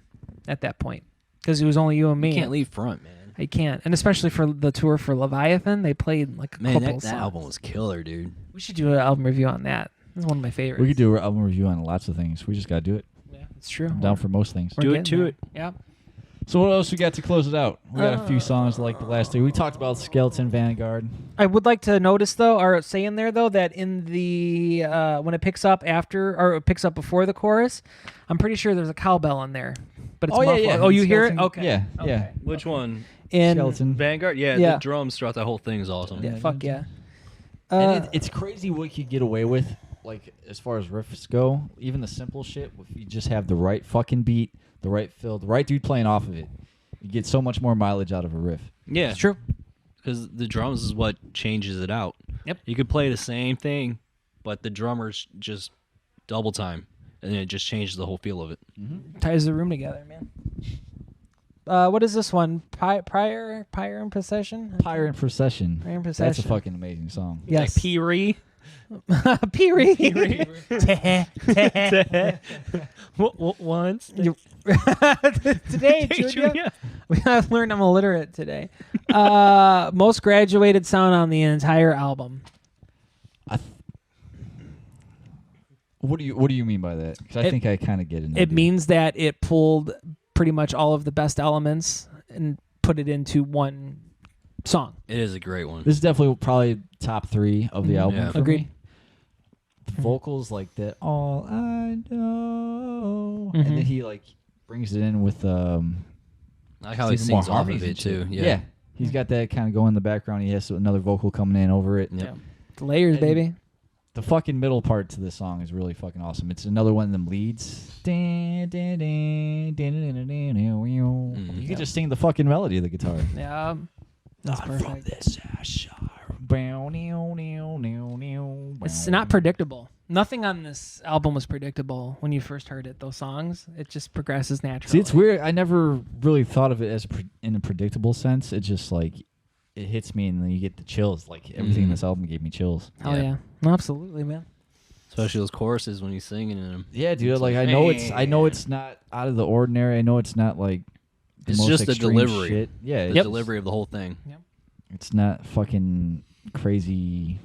[SPEAKER 1] at that point because it was only you and me.
[SPEAKER 2] You can't leave front, man.
[SPEAKER 1] I can't, and especially for the tour for Leviathan, they played like a couple
[SPEAKER 2] Man, that
[SPEAKER 1] songs.
[SPEAKER 2] album was killer, dude.
[SPEAKER 1] We should do an album review on that. This is one of my favorites.
[SPEAKER 3] We could do an album review on lots of things. We just got to do it.
[SPEAKER 1] Yeah, it's true.
[SPEAKER 3] I'm down for most things.
[SPEAKER 1] We're
[SPEAKER 2] Do it
[SPEAKER 1] getting
[SPEAKER 2] to
[SPEAKER 1] there.
[SPEAKER 2] it.
[SPEAKER 1] Yeah.
[SPEAKER 3] So what else we got to close it out? We got a few songs like the last two. We talked about Skeleton Vanguard.
[SPEAKER 1] I would like to notice though, or say in there though, that in the when it picks up after or it picks up before the chorus, I'm pretty sure there's a cowbell in there. But it's muffled.
[SPEAKER 3] yeah.
[SPEAKER 1] Oh, you hear it?
[SPEAKER 3] Skeleton-
[SPEAKER 1] Okay.
[SPEAKER 3] Yeah,
[SPEAKER 1] Okay.
[SPEAKER 3] yeah.
[SPEAKER 2] Which one?
[SPEAKER 1] In
[SPEAKER 3] Skeleton.
[SPEAKER 2] Vanguard? Yeah,
[SPEAKER 1] Yeah.
[SPEAKER 2] the drums throughout that whole thing is awesome.
[SPEAKER 1] yeah, fuck yeah.
[SPEAKER 3] And it's crazy what you could get away with, like as far as riffs go. Even the simple shit, if you just have the right fucking beat, the right fill, the right dude playing off of it, you get so much more mileage out of a riff.
[SPEAKER 2] Yeah.
[SPEAKER 1] It's true.
[SPEAKER 2] Because the drums is what changes it out.
[SPEAKER 1] Yep.
[SPEAKER 2] You could play the same thing, but the drummers just double time, and it just changes the whole feel of it.
[SPEAKER 1] Ties the room together, man. What is this one? Prior in Procession?
[SPEAKER 3] Pyre in Procession.
[SPEAKER 1] Pyre in
[SPEAKER 3] That's a
[SPEAKER 1] Procession.
[SPEAKER 3] fucking amazing song.
[SPEAKER 1] Yes.
[SPEAKER 2] Like Pee-ree.
[SPEAKER 1] Pee-wee.
[SPEAKER 2] Once.
[SPEAKER 1] Today, Junior. We have learned I'm illiterate today. Most graduated sound on the entire album.
[SPEAKER 3] What do you mean by that? Because I think I kind of get it.
[SPEAKER 1] It means that it pulled pretty much all of the best elements and put it into one song.
[SPEAKER 2] It is a great one.
[SPEAKER 3] This is definitely probably top 3 of the album.
[SPEAKER 2] Yeah.
[SPEAKER 3] For
[SPEAKER 1] Agreed.
[SPEAKER 3] me. The vocals like that. All I know,
[SPEAKER 1] Mhm.
[SPEAKER 3] and then he like brings it in with
[SPEAKER 2] I like how he
[SPEAKER 3] even more
[SPEAKER 2] sings off
[SPEAKER 3] harmonies
[SPEAKER 2] of it
[SPEAKER 3] and shit.
[SPEAKER 2] too. Yeah.
[SPEAKER 3] He's got that kind of going in the background. He has another vocal coming in over it.
[SPEAKER 2] Yep.
[SPEAKER 1] The layers,
[SPEAKER 3] And-
[SPEAKER 1] baby.
[SPEAKER 3] The fucking middle part to this song is really fucking awesome. It's another one of them leads. You can just sing the fucking melody of the guitar.
[SPEAKER 1] Yeah. That's perfect.
[SPEAKER 3] this
[SPEAKER 1] It's not predictable. Nothing on this album was predictable when you first heard it. Those songs, it just progresses naturally.
[SPEAKER 3] See, it's weird. I never really thought of it as in a predictable sense. It just like it hits me, and then you get the chills. Like everything in this album gave me chills.
[SPEAKER 1] Hell yeah. Absolutely, man.
[SPEAKER 2] Especially those choruses when he's singing in them.
[SPEAKER 3] Yeah, dude.
[SPEAKER 2] It's
[SPEAKER 3] Like
[SPEAKER 2] like,
[SPEAKER 3] I know it's not out of the ordinary. I know it's not like the
[SPEAKER 2] It's
[SPEAKER 3] most
[SPEAKER 2] just the
[SPEAKER 3] extreme
[SPEAKER 2] delivery.
[SPEAKER 3] shit. Yeah,
[SPEAKER 2] The delivery of the whole thing.
[SPEAKER 3] It's not fucking crazy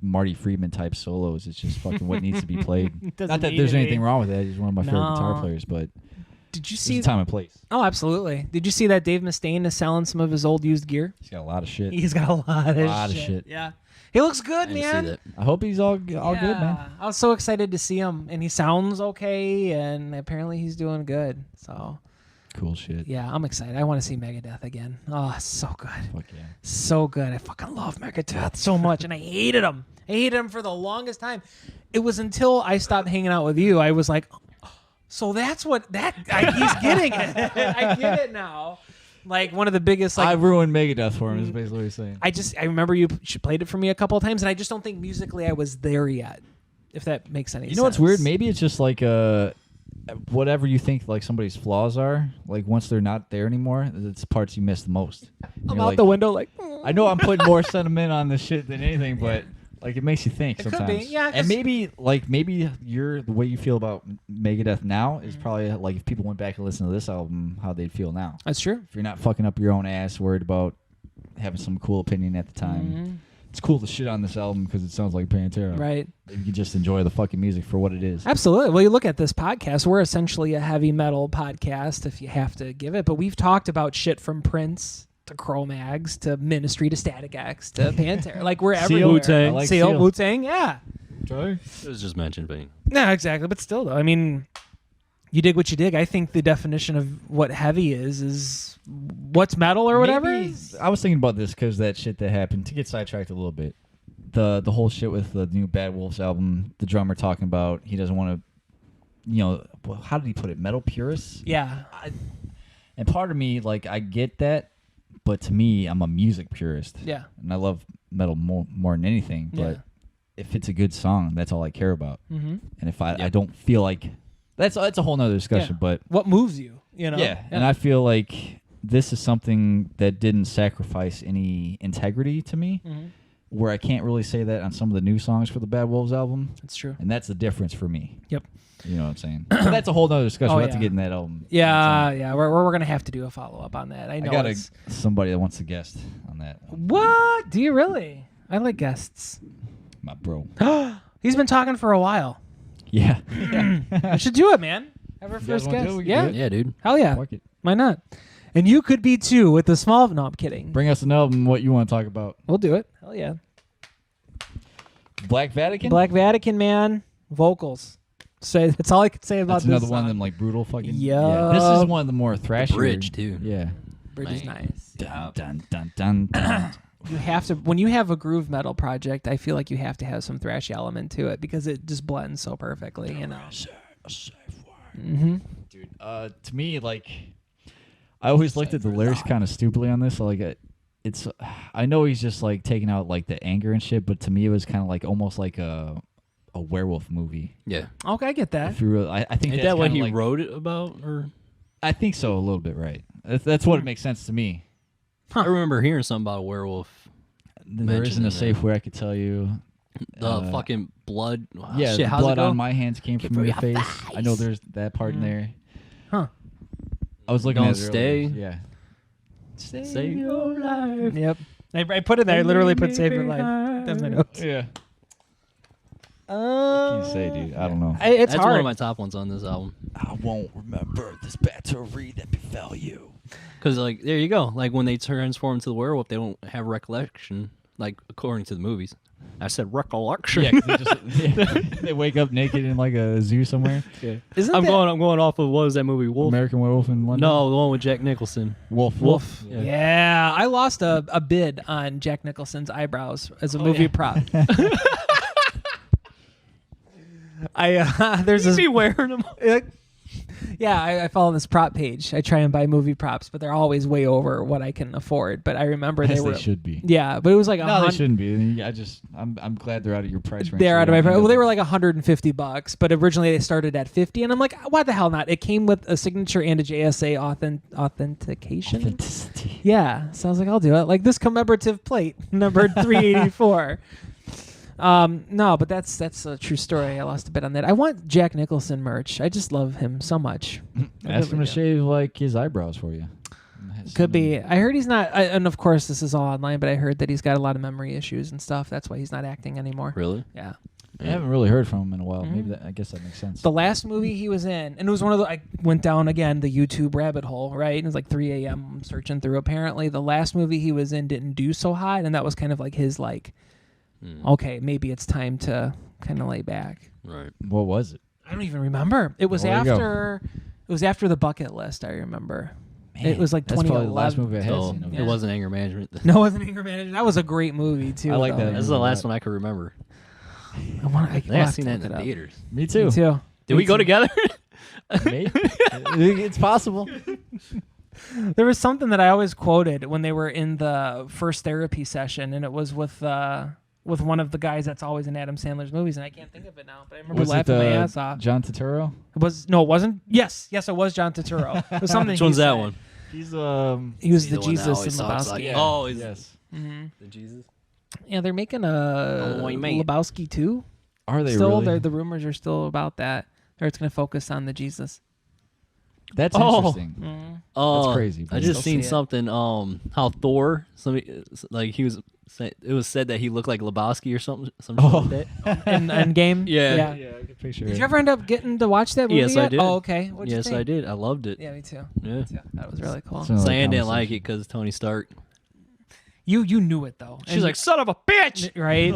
[SPEAKER 3] Marty Friedman type solos. It's just fucking what needs to be played.
[SPEAKER 1] Doesn't
[SPEAKER 3] Not that
[SPEAKER 1] need
[SPEAKER 3] there's
[SPEAKER 1] to be.
[SPEAKER 3] anything wrong with that. He's one of my favorite guitar
[SPEAKER 1] No.
[SPEAKER 3] players, but
[SPEAKER 1] Did you
[SPEAKER 3] there's
[SPEAKER 1] see?
[SPEAKER 3] a time and place.
[SPEAKER 1] Oh, absolutely. Did you see that Dave Mustaine is selling some of his old used gear?
[SPEAKER 3] He's got a lot of shit.
[SPEAKER 1] He's got a lot of
[SPEAKER 3] of shit.
[SPEAKER 1] Yeah. He looks good,
[SPEAKER 2] I didn't
[SPEAKER 1] man.
[SPEAKER 2] see that.
[SPEAKER 3] I hope he's all good, man.
[SPEAKER 1] I was so excited to see him, and he sounds okay, and apparently he's doing good. So,
[SPEAKER 3] Cool shit.
[SPEAKER 1] yeah, I'm excited. I want to see Megadeth again. Oh, so good.
[SPEAKER 3] Fuck yeah.
[SPEAKER 1] So good. I fucking love Megadeth so much, and I hated him. I hated him for the longest time. It was until I stopped hanging out with you. I was like, so that's what he's getting it. I get it now. Like one of the biggest,
[SPEAKER 3] I
[SPEAKER 1] like
[SPEAKER 3] ruined Megadeth for him. Is basically what he's saying.
[SPEAKER 1] I remember you played it for me a couple of times, and I just don't think musically I was there yet. If that makes any sense.
[SPEAKER 3] You know what's weird? Maybe it's just like whatever you think like somebody's flaws are, like once they're not there anymore, it's parts you miss the most. And
[SPEAKER 1] I'm
[SPEAKER 3] you're
[SPEAKER 1] out
[SPEAKER 3] like,
[SPEAKER 1] the window like.
[SPEAKER 3] I know I'm putting more sentiment on this shit than anything, but like it makes you think
[SPEAKER 1] It could
[SPEAKER 3] sometimes.
[SPEAKER 1] be, yeah, 'cause-
[SPEAKER 3] and maybe you're the way you feel about Megadeth now is probably like if people went back and listened to this album, how they'd feel now.
[SPEAKER 1] That's true.
[SPEAKER 3] If you're not fucking up your own ass, worried about having some cool opinion at the time. It's cool to shit on this album because it sounds like Pantera.
[SPEAKER 1] Right.
[SPEAKER 3] You can just enjoy the fucking music for what it is.
[SPEAKER 1] Absolutely. Well, you look at this podcast, we're essentially a heavy metal podcast, if you have to give it. But we've talked about shit from Prince to Cro-Mags to Ministry to Static X to Pantera. Like, we're everywhere.
[SPEAKER 3] Wu-Tang. I like Seal.
[SPEAKER 1] Wu-Tang, yeah.
[SPEAKER 3] Try.
[SPEAKER 2] It was just mentioned, but
[SPEAKER 1] No, exactly. But still, though, I mean, you dig what you dig. I think the definition of what heavy is what's metal or whatever.
[SPEAKER 3] Maybe, I was thinking about this because that shit that happened. To get sidetracked a little bit, the whole shit with the new Bad Wolves album. The drummer talking about he doesn't want to, how did he put it? Metal purists.
[SPEAKER 1] Yeah.
[SPEAKER 3] And part of me, like, I get that, but to me, I'm a music purist.
[SPEAKER 1] Yeah.
[SPEAKER 3] And I love metal more than anything. But
[SPEAKER 1] Yeah.
[SPEAKER 3] if it's a good song, that's all I care about.
[SPEAKER 1] Mm-hmm.
[SPEAKER 3] And if I don't feel like that's a whole nother discussion.
[SPEAKER 1] Yeah.
[SPEAKER 3] But
[SPEAKER 1] What moves you? You know.
[SPEAKER 3] yeah, and I feel like this is something that didn't sacrifice any integrity to me, where I can't really say that on some of the new songs for the Bad Wolves album.
[SPEAKER 1] That's true.
[SPEAKER 3] And that's the difference for me.
[SPEAKER 1] Yep.
[SPEAKER 3] You know what I'm saying? But that's a whole nother discussion.
[SPEAKER 1] Oh,
[SPEAKER 3] We'll have to
[SPEAKER 1] yeah.
[SPEAKER 3] get in that album.
[SPEAKER 1] Yeah. We're gonna have to do a follow up on that. I know.
[SPEAKER 3] I got
[SPEAKER 1] it's-
[SPEAKER 3] somebody that wants to guest on that.
[SPEAKER 1] What? Do you really? I like guests.
[SPEAKER 3] My bro.
[SPEAKER 1] He's been talking for a while.
[SPEAKER 3] Yeah.
[SPEAKER 1] I should do it, man. Have our
[SPEAKER 3] You guys
[SPEAKER 1] first
[SPEAKER 3] wanna do
[SPEAKER 1] guest.
[SPEAKER 3] it? We can
[SPEAKER 1] Yeah.
[SPEAKER 3] do it.
[SPEAKER 2] yeah, dude.
[SPEAKER 1] Hell yeah.
[SPEAKER 3] Fuck it.
[SPEAKER 1] Why not? And you could be too with the small. No, I'm kidding.
[SPEAKER 3] Bring us an album. What you want to talk about?
[SPEAKER 1] We'll do it. Hell yeah.
[SPEAKER 3] Black Vatican.
[SPEAKER 1] Black Vatican, man. Vocals. Say that's all I could say about
[SPEAKER 3] That's
[SPEAKER 1] this.
[SPEAKER 3] another one of
[SPEAKER 1] song.
[SPEAKER 3] them like brutal fucking.
[SPEAKER 1] Yup.
[SPEAKER 3] This is one of the more thrashy.
[SPEAKER 2] bridge, too.
[SPEAKER 3] Yeah.
[SPEAKER 1] Bridge is
[SPEAKER 2] Man.
[SPEAKER 1] nice.
[SPEAKER 3] Dun, dun, dun, dun, dun.
[SPEAKER 1] You have to when you have a groove metal project. I feel like you have to have some thrashy element to it because it just blends so perfectly. You know. Mm-hmm.
[SPEAKER 3] Dude, to me, like, I always looked at the lyrics kind of stupidly on this. So, like, it's, I know he's just like taking out like the anger and shit, but to me, it was kind of like almost like a werewolf movie.
[SPEAKER 2] Yeah.
[SPEAKER 1] Okay, I get that.
[SPEAKER 3] If you really, I think
[SPEAKER 2] Is
[SPEAKER 3] that's
[SPEAKER 2] that what
[SPEAKER 3] kinda
[SPEAKER 2] he
[SPEAKER 3] like,
[SPEAKER 2] wrote it about? Or
[SPEAKER 3] I think so, a little bit, right? That's what it makes sense to me.
[SPEAKER 2] I remember hearing something about a werewolf.
[SPEAKER 3] There
[SPEAKER 2] Mentioned
[SPEAKER 3] isn't
[SPEAKER 2] in
[SPEAKER 3] a safe
[SPEAKER 2] there.
[SPEAKER 3] way I could tell you.
[SPEAKER 2] The fucking blood.
[SPEAKER 3] Yeah,
[SPEAKER 2] shit,
[SPEAKER 3] the
[SPEAKER 2] how's it
[SPEAKER 3] blood
[SPEAKER 2] go?
[SPEAKER 3] on my hands came from
[SPEAKER 2] from
[SPEAKER 3] your
[SPEAKER 2] your
[SPEAKER 3] face. I know there's that part in there.
[SPEAKER 1] Huh.
[SPEAKER 3] I was looking
[SPEAKER 2] Don't
[SPEAKER 3] at it earlier.
[SPEAKER 2] stay.
[SPEAKER 3] Yeah.
[SPEAKER 2] Save your life.
[SPEAKER 1] Yep. I put it there. I literally put "Save Your Life." That's my notes.
[SPEAKER 3] Yeah. What can you say, dude? I don't know.
[SPEAKER 1] It's
[SPEAKER 2] That's
[SPEAKER 1] hard.
[SPEAKER 2] one of my top ones on this album.
[SPEAKER 3] I won't remember this battery that befell you.
[SPEAKER 2] Because, like, there you go. Like, when they transform into the werewolf, they don't have recollection, like, according to the movies. I said recollection.
[SPEAKER 3] Yeah, 'cause they wake up naked in like a zoo somewhere.
[SPEAKER 2] Yeah.
[SPEAKER 1] Isn't
[SPEAKER 2] I'm
[SPEAKER 1] that-
[SPEAKER 2] going off of, what was that movie, Wolf?
[SPEAKER 3] American Werewolf in London.
[SPEAKER 2] No, the one with Jack Nicholson.
[SPEAKER 3] Wolf.
[SPEAKER 1] Yeah, I lost a bid on Jack Nicholson's eyebrows as a movie prop. There's this.
[SPEAKER 2] Be wearing them.
[SPEAKER 1] Yeah, I follow this prop page. I try and buy movie props, but they're always way over what I can afford. But I remember
[SPEAKER 3] As
[SPEAKER 1] they were.
[SPEAKER 3] should be.
[SPEAKER 1] Yeah, but it was like
[SPEAKER 3] No, they shouldn't be. I'm glad they're out of your price range.
[SPEAKER 1] They're out of
[SPEAKER 3] so
[SPEAKER 1] my
[SPEAKER 3] you
[SPEAKER 1] price.
[SPEAKER 3] don't
[SPEAKER 1] Well, they
[SPEAKER 3] have
[SPEAKER 1] were like $150, but originally they started at $50, and I'm like, why the hell not? It came with a signature and a JSA authentication.
[SPEAKER 3] authenticity.
[SPEAKER 1] Yeah, so I was like, I'll do it. Like this commemorative plate, number 384. No, but that's a true story. I lost a bit on that. I want Jack Nicholson merch. I just love him so much. I
[SPEAKER 3] Ask him
[SPEAKER 1] really
[SPEAKER 3] to
[SPEAKER 1] do.
[SPEAKER 3] shave like his eyebrows for you.
[SPEAKER 1] Could be. I heard he's not, and of course this is all online, but I heard that he's got a lot of memory issues and stuff. That's why he's not acting anymore.
[SPEAKER 2] Really?
[SPEAKER 1] Yeah.
[SPEAKER 3] I haven't really heard from him in a while. Maybe I guess that makes sense.
[SPEAKER 1] The last movie he was in, and it was one of the, I went down again the YouTube rabbit hole, right? It was like 3 a.m. I'm searching through. Apparently, the last movie he was in didn't do so hot, and that was kind of like his, like, okay, maybe it's time to kind of lay back.
[SPEAKER 2] Right.
[SPEAKER 3] What was it?
[SPEAKER 1] I don't even remember. It was
[SPEAKER 3] Well, there you go.
[SPEAKER 1] after the Bucket List, I remember.
[SPEAKER 3] Man,
[SPEAKER 1] It was like
[SPEAKER 3] that's probably
[SPEAKER 1] 2011.
[SPEAKER 3] the last movie I had
[SPEAKER 2] So
[SPEAKER 3] seen. of
[SPEAKER 1] Yeah.
[SPEAKER 2] it
[SPEAKER 3] his.
[SPEAKER 2] wasn't anger management.
[SPEAKER 1] No, it wasn't Anger Management. That was a great movie, too.
[SPEAKER 3] I like
[SPEAKER 1] though.
[SPEAKER 3] that.
[SPEAKER 2] This is the last one I can remember.
[SPEAKER 1] I want
[SPEAKER 2] I think I've seen that in the theaters.
[SPEAKER 3] Me too.
[SPEAKER 1] Me too.
[SPEAKER 2] Did we go together?
[SPEAKER 3] Maybe. It's possible.
[SPEAKER 1] There was something that I always quoted when they were in the first therapy session, and it was with with one of the guys that's always in Adam Sandler's movies, and I can't think of it now. But I remember
[SPEAKER 3] Was it
[SPEAKER 1] laughing my ass off.
[SPEAKER 3] John Turturro?
[SPEAKER 1] It wasn't. Yes, it was John Turturro. It was something.
[SPEAKER 2] Which one's
[SPEAKER 1] he
[SPEAKER 2] that
[SPEAKER 1] said.
[SPEAKER 2] one?
[SPEAKER 3] He's
[SPEAKER 1] He was
[SPEAKER 2] He's
[SPEAKER 1] the
[SPEAKER 2] the one that
[SPEAKER 1] Jesus
[SPEAKER 2] always
[SPEAKER 1] in
[SPEAKER 2] talks
[SPEAKER 1] Lebowski.
[SPEAKER 2] like-
[SPEAKER 1] Yeah.
[SPEAKER 2] Oh, is
[SPEAKER 3] yes.
[SPEAKER 2] the Jesus?
[SPEAKER 1] Yeah, they're making
[SPEAKER 2] Oh,
[SPEAKER 1] a
[SPEAKER 2] you mate.
[SPEAKER 1] Lebowski too.
[SPEAKER 3] Are they
[SPEAKER 1] Still,
[SPEAKER 3] really?
[SPEAKER 1] the rumors are still about that. Or it's going to focus on the Jesus.
[SPEAKER 3] That's
[SPEAKER 2] Oh.
[SPEAKER 3] interesting. That's crazy,
[SPEAKER 2] I
[SPEAKER 3] but
[SPEAKER 2] just
[SPEAKER 1] I'll
[SPEAKER 2] seen
[SPEAKER 1] see it.
[SPEAKER 2] something. How Thor, somebody like he was. It was said that he looked like Lebowski or something. Some shit like that.
[SPEAKER 1] In Endgame.
[SPEAKER 2] Yeah.
[SPEAKER 3] Yeah, I could picture
[SPEAKER 1] Did
[SPEAKER 3] it.
[SPEAKER 1] you ever end up getting to watch that movie
[SPEAKER 2] Yes, I
[SPEAKER 1] yet?
[SPEAKER 2] did.
[SPEAKER 1] Oh, okay. What'd you
[SPEAKER 2] Yes,
[SPEAKER 1] think?
[SPEAKER 2] I did. I loved it.
[SPEAKER 1] Yeah, me too.
[SPEAKER 2] Yeah.
[SPEAKER 1] Yeah, that was really cool.
[SPEAKER 3] So- Another
[SPEAKER 2] Cyan didn't like
[SPEAKER 3] conversation.
[SPEAKER 2] it because Tony Stark.
[SPEAKER 1] You knew it though.
[SPEAKER 2] She's
[SPEAKER 1] And-
[SPEAKER 2] like, "Son of a bitch!"
[SPEAKER 1] right?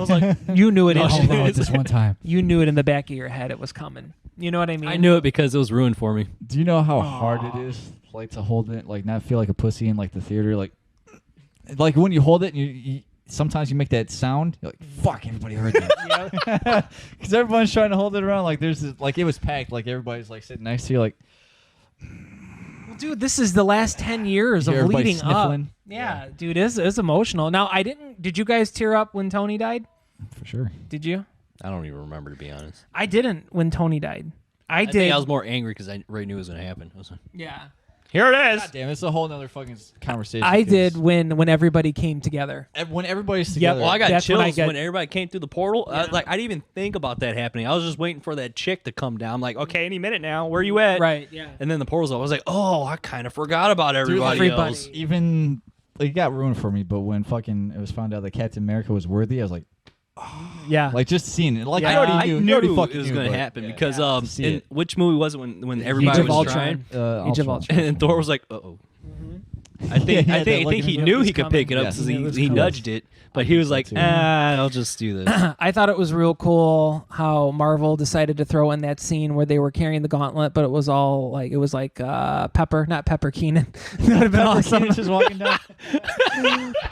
[SPEAKER 1] You knew it.
[SPEAKER 2] No,
[SPEAKER 1] in-
[SPEAKER 2] she didn't.
[SPEAKER 3] this one time.
[SPEAKER 1] You knew it in the back of your head. It was coming. You know what I mean?
[SPEAKER 2] I knew it because it was ruined for me.
[SPEAKER 3] Do you know how hard it is, like, to hold it, like, not feel like a pussy in, like, the theater, like when you hold it, and you sometimes you make that sound, you're like, fuck, everybody heard that, because everyone's trying to hold it around, like, there's this, like, it was packed, like, everybody's like sitting next to you, like,
[SPEAKER 1] Dude, this is the last 10 years
[SPEAKER 3] You
[SPEAKER 1] of
[SPEAKER 3] hear everybody
[SPEAKER 1] leading up.
[SPEAKER 3] sniffling?
[SPEAKER 1] Yeah, dude, it's emotional. Now, did you guys tear up when Tony died?
[SPEAKER 3] for sure.
[SPEAKER 1] Did you?
[SPEAKER 2] I don't even remember, to be honest.
[SPEAKER 1] I didn't when Tony died. I did.
[SPEAKER 2] think I was more angry because I already knew it was going to happen. I was like,
[SPEAKER 1] yeah.
[SPEAKER 2] here it is.
[SPEAKER 3] God damn, it's a whole nother fucking conversation.
[SPEAKER 1] I
[SPEAKER 3] 'cause
[SPEAKER 1] did when everybody came together.
[SPEAKER 3] when everybody's together.
[SPEAKER 2] Well, I got
[SPEAKER 1] That's when I
[SPEAKER 2] chills
[SPEAKER 1] got-
[SPEAKER 2] when everybody came through the portal. I didn't even think about that happening. I was just waiting for that chick to come down. I'm like, okay, any minute now. Where you at?
[SPEAKER 1] Right, yeah.
[SPEAKER 2] And then the portal's up. I was like, oh, I kind of forgot about everybody,
[SPEAKER 1] everybody.
[SPEAKER 2] else.
[SPEAKER 3] even like, it got ruined for me, but when fucking it was found out that Captain America was worthy, I was like,
[SPEAKER 1] Yeah.
[SPEAKER 3] like just seeing it. Like,
[SPEAKER 1] Yeah,
[SPEAKER 3] I already knew,
[SPEAKER 2] I
[SPEAKER 3] you
[SPEAKER 2] knew
[SPEAKER 3] already
[SPEAKER 2] it
[SPEAKER 3] fucking
[SPEAKER 2] was
[SPEAKER 3] knew,
[SPEAKER 2] going to
[SPEAKER 3] but-
[SPEAKER 2] happen
[SPEAKER 3] yeah.
[SPEAKER 2] because
[SPEAKER 3] to see
[SPEAKER 2] in
[SPEAKER 3] it.
[SPEAKER 2] which movie was it when everybody
[SPEAKER 1] Age of
[SPEAKER 2] was
[SPEAKER 1] Ultron.
[SPEAKER 2] trying?
[SPEAKER 1] Age of Ultron.
[SPEAKER 2] And Thor was like, uh-oh. I think
[SPEAKER 3] Yeah,
[SPEAKER 2] I
[SPEAKER 3] that
[SPEAKER 2] think
[SPEAKER 3] look
[SPEAKER 2] he
[SPEAKER 3] in
[SPEAKER 2] knew
[SPEAKER 1] his
[SPEAKER 2] he could
[SPEAKER 1] coming.
[SPEAKER 2] pick it up
[SPEAKER 3] Yes.
[SPEAKER 2] because
[SPEAKER 1] It was
[SPEAKER 2] he
[SPEAKER 1] coming.
[SPEAKER 2] nudged it, but he was like,
[SPEAKER 3] too.
[SPEAKER 2] I'll just do this.
[SPEAKER 1] I thought it was real cool how Marvel decided to throw in that scene where they were carrying the gauntlet, but it was like Pepper, not Pepper Keenan. That would have been awesome.
[SPEAKER 3] just walking down.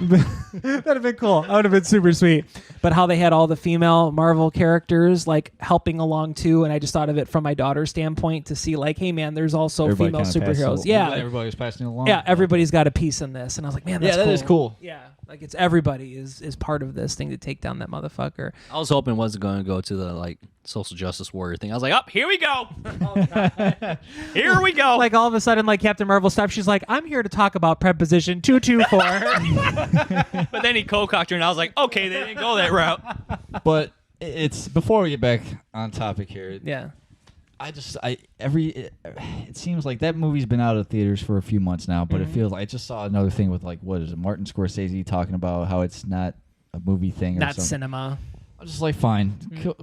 [SPEAKER 1] That'd have been cool. That would have been super sweet. But how they had all the female Marvel characters like helping along too, and I just thought of it from my daughter's standpoint to see like, hey man, there's also
[SPEAKER 3] Everybody
[SPEAKER 1] female
[SPEAKER 3] kinda passed
[SPEAKER 1] superheroes.
[SPEAKER 3] it-
[SPEAKER 1] Yeah,
[SPEAKER 3] everybody was passing it along.
[SPEAKER 1] yeah, everybody's got a piece in this, and I was like, man, that's
[SPEAKER 3] Yeah, that is cool.
[SPEAKER 1] Yeah, like it's everybody is part of this thing to take down that motherfucker.
[SPEAKER 2] I was hoping it wasn't going to go to the like social justice warrior thing. I was like, here we go. Here we go.
[SPEAKER 1] Like all of a sudden, like Captain Marvel stops. She's like, I'm here to talk about preposition 224.
[SPEAKER 2] But then he co-cocked her, and I was like, okay, they didn't go that route.
[SPEAKER 3] But it's before we get back on topic here.
[SPEAKER 1] Yeah.
[SPEAKER 3] It seems like that movie's been out of theaters for a few months now, but it feels like I just saw another thing with like, what is it, Martin Scorsese talking about how it's not a movie thing or
[SPEAKER 1] Not
[SPEAKER 3] something.
[SPEAKER 1] cinema.
[SPEAKER 3] I'm just like, fine,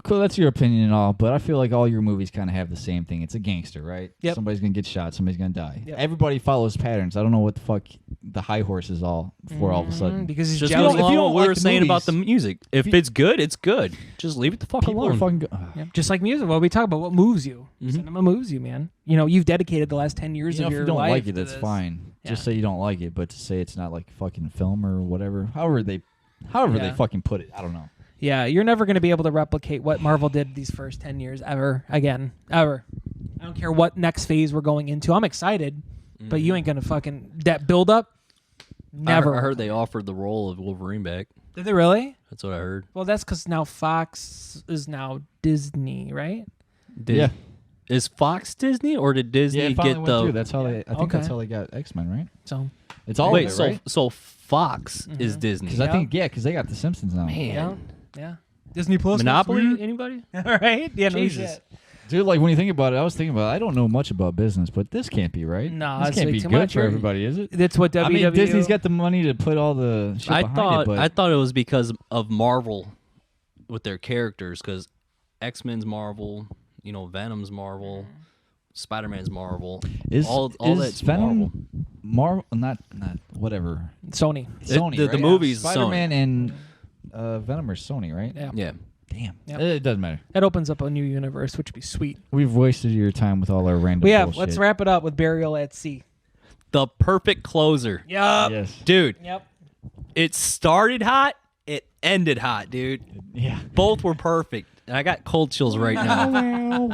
[SPEAKER 3] cool, that's your opinion and all, but I feel like all your movies kind of have the same thing. It's a gangster, right?
[SPEAKER 1] Yep.
[SPEAKER 3] Somebody's gonna get shot, somebody's gonna die.
[SPEAKER 1] Yep.
[SPEAKER 3] Everybody follows patterns. I don't know what the fuck the high horse is all for all of a sudden.
[SPEAKER 1] Because he's
[SPEAKER 2] Just
[SPEAKER 1] jealous.
[SPEAKER 2] goes along
[SPEAKER 3] you don't
[SPEAKER 2] what we
[SPEAKER 3] like
[SPEAKER 2] were
[SPEAKER 3] the
[SPEAKER 2] saying about the
[SPEAKER 3] movies-
[SPEAKER 2] music. If it's good, it's good. Just leave it the fuck
[SPEAKER 3] People
[SPEAKER 2] alone.
[SPEAKER 3] are fucking
[SPEAKER 1] Yeah, just like music. What we talk about, what moves you? Cinema moves you, man. You know, you've dedicated the last 10 years
[SPEAKER 3] You know,
[SPEAKER 1] of
[SPEAKER 3] if
[SPEAKER 1] your
[SPEAKER 3] you don't
[SPEAKER 1] life
[SPEAKER 3] like it,
[SPEAKER 1] to
[SPEAKER 3] that's
[SPEAKER 1] this.
[SPEAKER 3] fine.
[SPEAKER 1] Yeah.
[SPEAKER 3] Just say you don't like it, but to say it's not like fucking film or whatever, however they
[SPEAKER 1] Yeah.
[SPEAKER 3] fucking put it, I don't know.
[SPEAKER 1] Yeah, you're never going to be able to replicate what Marvel did these first 10 years ever again. Ever. I don't care what next phase we're going into. I'm excited, but you ain't going to fucking... That build-up, never.
[SPEAKER 2] I heard they offered the role of Wolverine back.
[SPEAKER 1] Did they really?
[SPEAKER 2] That's what I heard.
[SPEAKER 1] Well, that's because now Fox is now Disney, right?
[SPEAKER 3] Yeah.
[SPEAKER 2] Is Fox Disney or did Disney
[SPEAKER 3] it finally
[SPEAKER 2] get
[SPEAKER 3] went
[SPEAKER 2] the?
[SPEAKER 3] through. That's how they. I think
[SPEAKER 1] Okay.
[SPEAKER 3] that's how they got X-Men, right?
[SPEAKER 1] So,
[SPEAKER 3] It's all
[SPEAKER 2] Wait,
[SPEAKER 3] of it,
[SPEAKER 2] so
[SPEAKER 3] right?
[SPEAKER 2] so Fox is Disney.
[SPEAKER 3] Because I think because they got the Simpsons now.
[SPEAKER 1] yeah. Yeah. Disney Plus.
[SPEAKER 2] Monopoly? Anybody?
[SPEAKER 1] All right. Yeah, no
[SPEAKER 2] Jesus.
[SPEAKER 1] shit.
[SPEAKER 3] Dude, like when you think about it, I was thinking about it, I don't know much about business, but this can't be right.
[SPEAKER 1] No,
[SPEAKER 3] this
[SPEAKER 1] it's
[SPEAKER 3] can't
[SPEAKER 1] way
[SPEAKER 3] be
[SPEAKER 1] too
[SPEAKER 3] good
[SPEAKER 1] much.
[SPEAKER 3] for everybody, is it?
[SPEAKER 1] That's what WWE...
[SPEAKER 3] I mean, Disney's got the money to put all the shit
[SPEAKER 2] I
[SPEAKER 3] behind it, but
[SPEAKER 2] thought it was because of Marvel with their characters, because X-Men's Marvel, Venom's Marvel, Spider-Man's Marvel.
[SPEAKER 3] is
[SPEAKER 2] all
[SPEAKER 3] is
[SPEAKER 2] that's
[SPEAKER 3] Venom Marvel? Not
[SPEAKER 1] Sony.
[SPEAKER 3] whatever.
[SPEAKER 2] It-
[SPEAKER 3] Sony.
[SPEAKER 2] the
[SPEAKER 3] right?
[SPEAKER 2] movie's
[SPEAKER 3] Spider-Man and Venom are Sony, right?
[SPEAKER 1] Yeah.
[SPEAKER 2] Yeah.
[SPEAKER 3] Damn.
[SPEAKER 1] Yep.
[SPEAKER 3] It doesn't matter.
[SPEAKER 1] That opens up a new universe, which would be sweet.
[SPEAKER 3] We've wasted your time with all our random
[SPEAKER 1] But yeah,
[SPEAKER 3] bullshit.
[SPEAKER 1] let's wrap it up with Burial at Sea.
[SPEAKER 2] The perfect closer.
[SPEAKER 1] Yep.
[SPEAKER 3] Yes.
[SPEAKER 2] Dude,
[SPEAKER 1] Yep.
[SPEAKER 2] it started hot, it ended hot, dude.
[SPEAKER 3] Yeah.
[SPEAKER 2] Both were perfect. And I got cold chills right now.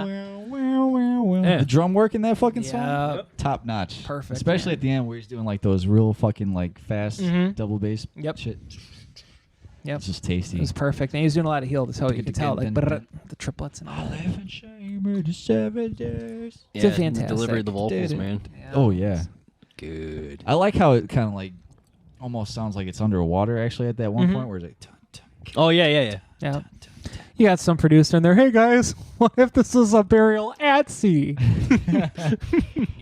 [SPEAKER 2] Yeah.
[SPEAKER 3] The drum work in that fucking
[SPEAKER 1] Yep.
[SPEAKER 3] song, top notch,
[SPEAKER 1] Perfect,
[SPEAKER 3] Especially
[SPEAKER 1] man.
[SPEAKER 3] at the end where he's doing like those real fucking like fast
[SPEAKER 1] Mhm.
[SPEAKER 3] double bass
[SPEAKER 1] Yep.
[SPEAKER 3] shit.
[SPEAKER 1] Yep.
[SPEAKER 3] It's just tasty.
[SPEAKER 1] It was perfect. And he was doing a lot of heel, so you could tell, like, the triplets and all
[SPEAKER 3] I
[SPEAKER 1] that.
[SPEAKER 3] live in shame the 7 days.
[SPEAKER 1] It's a
[SPEAKER 2] The
[SPEAKER 1] fantastic.
[SPEAKER 2] delivery of the vocals, man.
[SPEAKER 3] Oh, yeah.
[SPEAKER 2] Good.
[SPEAKER 3] I like how it kind of like almost sounds like it's underwater actually at that one point where it's like.
[SPEAKER 2] Oh, yeah.
[SPEAKER 1] Yeah. You got some producer in there. Hey guys, what if this is a burial at sea?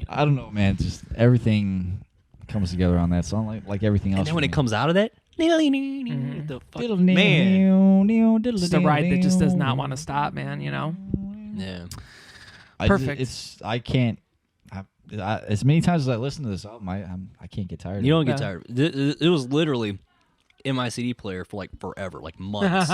[SPEAKER 3] I don't know, man. Just everything comes together on that song, like everything else.
[SPEAKER 2] And then
[SPEAKER 3] for
[SPEAKER 2] when
[SPEAKER 3] me.
[SPEAKER 2] it comes out of that, the fuck, man.
[SPEAKER 1] Just a ride that just does not want to stop, man, you know?
[SPEAKER 2] Yeah.
[SPEAKER 1] Perfect.
[SPEAKER 3] I can't. As many times as I listen to this album, I can't get tired.
[SPEAKER 2] You
[SPEAKER 3] of
[SPEAKER 2] don't
[SPEAKER 3] it.
[SPEAKER 2] get tired. It was literally in my CD player for like forever, like months,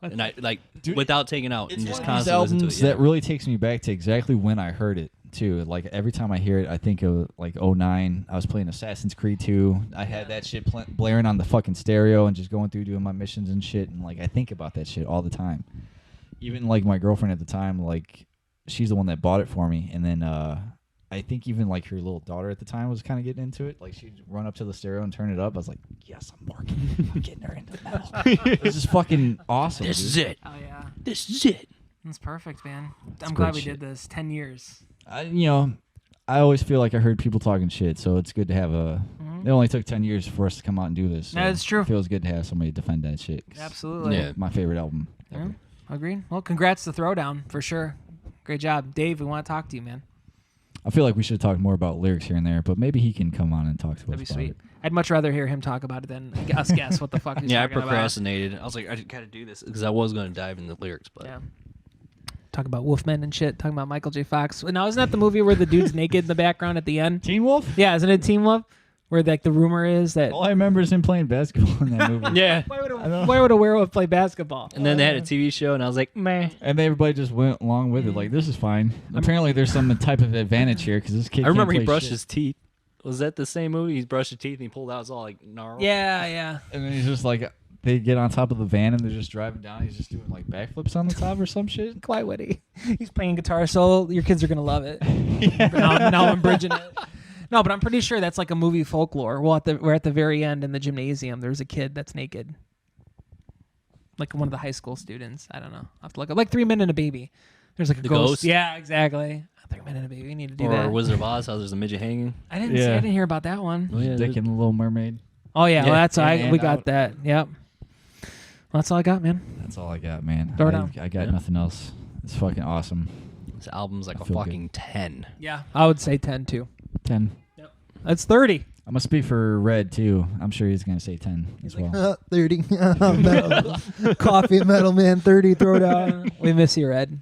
[SPEAKER 2] and I like without taking out and just
[SPEAKER 3] These
[SPEAKER 2] constantly listen to
[SPEAKER 3] albums
[SPEAKER 2] it.
[SPEAKER 3] that really takes me back to exactly when I heard it too. Like every time I hear it, I think of like 09. I was playing Assassin's Creed 2. I had that shit blaring on the fucking stereo and just going through doing my missions and shit. And like I think about that shit all the time. Even like my girlfriend at the time, like she's the one that bought it for me, and then I think even like her little daughter at the time was kind of getting into it. Like she'd run up to the stereo and turn it up. I was like, yes, I'm working. I'm getting her into metal. This is fucking awesome.
[SPEAKER 2] This
[SPEAKER 3] dude.
[SPEAKER 2] is it.
[SPEAKER 1] Oh, yeah.
[SPEAKER 2] This is it.
[SPEAKER 1] That's perfect, man. I'm
[SPEAKER 3] great
[SPEAKER 1] glad we
[SPEAKER 3] shit.
[SPEAKER 1] did this. 10 years.
[SPEAKER 3] I always feel like I heard people talking shit, so it's good to have a. It only took 10 years for us to come out and do this. So
[SPEAKER 1] That's true.
[SPEAKER 3] It feels good to have somebody defend that shit.
[SPEAKER 1] Absolutely.
[SPEAKER 2] Yeah.
[SPEAKER 3] My favorite album.
[SPEAKER 1] Yeah. Agreed. Well, congrats to Throwdown, for sure. Great job. Dave, we want to talk to you, man.
[SPEAKER 3] I feel like we should talk more about lyrics here and there, but maybe he can come on and talk to
[SPEAKER 1] That'd be
[SPEAKER 3] us about
[SPEAKER 1] sweet.
[SPEAKER 3] it.
[SPEAKER 1] I'd much rather hear him talk about it than us guess what the fuck he's
[SPEAKER 2] Yeah, I
[SPEAKER 1] talking about.
[SPEAKER 2] procrastinated. I was like, I gotta do this because I was gonna dive into the lyrics, but
[SPEAKER 1] Yeah. Talk about Wolfmen and shit. Talking about Michael J. Fox. Now, isn't that the movie where the dude's naked in the background at the end?
[SPEAKER 3] Teen Wolf?
[SPEAKER 1] Yeah, isn't it Teen Wolf? Where like the rumor is that
[SPEAKER 3] All I remember is him playing basketball in that movie.
[SPEAKER 2] yeah.
[SPEAKER 1] why would a werewolf play basketball?
[SPEAKER 2] And then they had a TV show, and I was like, meh.
[SPEAKER 3] And everybody just went along with it. Like, this is fine. Apparently, there's some type of advantage here because this kid
[SPEAKER 2] I remember
[SPEAKER 3] can't
[SPEAKER 2] he
[SPEAKER 3] play
[SPEAKER 2] brushed
[SPEAKER 3] shit.
[SPEAKER 2] his teeth. Was that the same movie? He brushed his teeth and he pulled out. It was all like gnarled.
[SPEAKER 1] Yeah.
[SPEAKER 3] And then he's just like, they get on top of the van and they're just driving down. He's just doing like backflips on the top or some shit.
[SPEAKER 1] Why would he? He's playing guitar solo. Your kids are gonna love it. Now I'm bridging it. No, but I'm pretty sure that's like a movie folklore. We're at the very end in the gymnasium. There's a kid that's naked, like one of the high school students. I don't know. I'll have to look up. Like 3 Men and a Baby. There's like a
[SPEAKER 2] The
[SPEAKER 1] ghost.
[SPEAKER 2] ghost?
[SPEAKER 1] Yeah, exactly. 3 Men and a Baby. We need to do
[SPEAKER 2] Or
[SPEAKER 1] that.
[SPEAKER 2] Wizard of Oz, how there's a midget hanging.
[SPEAKER 1] I didn't see. I didn't hear about that one.
[SPEAKER 2] Oh, yeah,
[SPEAKER 3] Dick and the Little Mermaid.
[SPEAKER 1] Oh yeah, well, that's
[SPEAKER 3] in
[SPEAKER 1] we
[SPEAKER 3] and
[SPEAKER 1] got
[SPEAKER 3] out.
[SPEAKER 1] that. Yep. Well, that's all I got, man.
[SPEAKER 3] That's all I got, man.
[SPEAKER 1] Throw it down.
[SPEAKER 3] I got
[SPEAKER 2] Yeah.
[SPEAKER 3] nothing else. It's fucking awesome.
[SPEAKER 2] This album's like
[SPEAKER 3] I
[SPEAKER 2] a
[SPEAKER 3] feel good.
[SPEAKER 2] fucking 10.
[SPEAKER 1] Yeah, I would say 10 too.
[SPEAKER 3] 10.
[SPEAKER 1] That's 30.
[SPEAKER 3] I'm gonna speak for Red too. I'm sure he's gonna say 10 as well.
[SPEAKER 1] 30. Metal. Coffee Metal Man 30 Throwdown. We miss you, Red.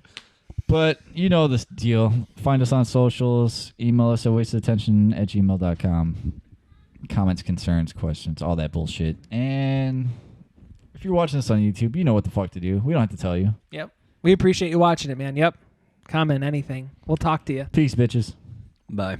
[SPEAKER 3] But you know this deal. Find us on socials. Email us at wastedattention@gmail.com. Comments, concerns, questions, all that bullshit. And if you're watching this on YouTube, you know what the fuck to do. We don't have to tell you.
[SPEAKER 1] Yep. We appreciate you watching it, man. Yep. Comment anything. We'll talk to you.
[SPEAKER 3] Peace, bitches.
[SPEAKER 2] Bye.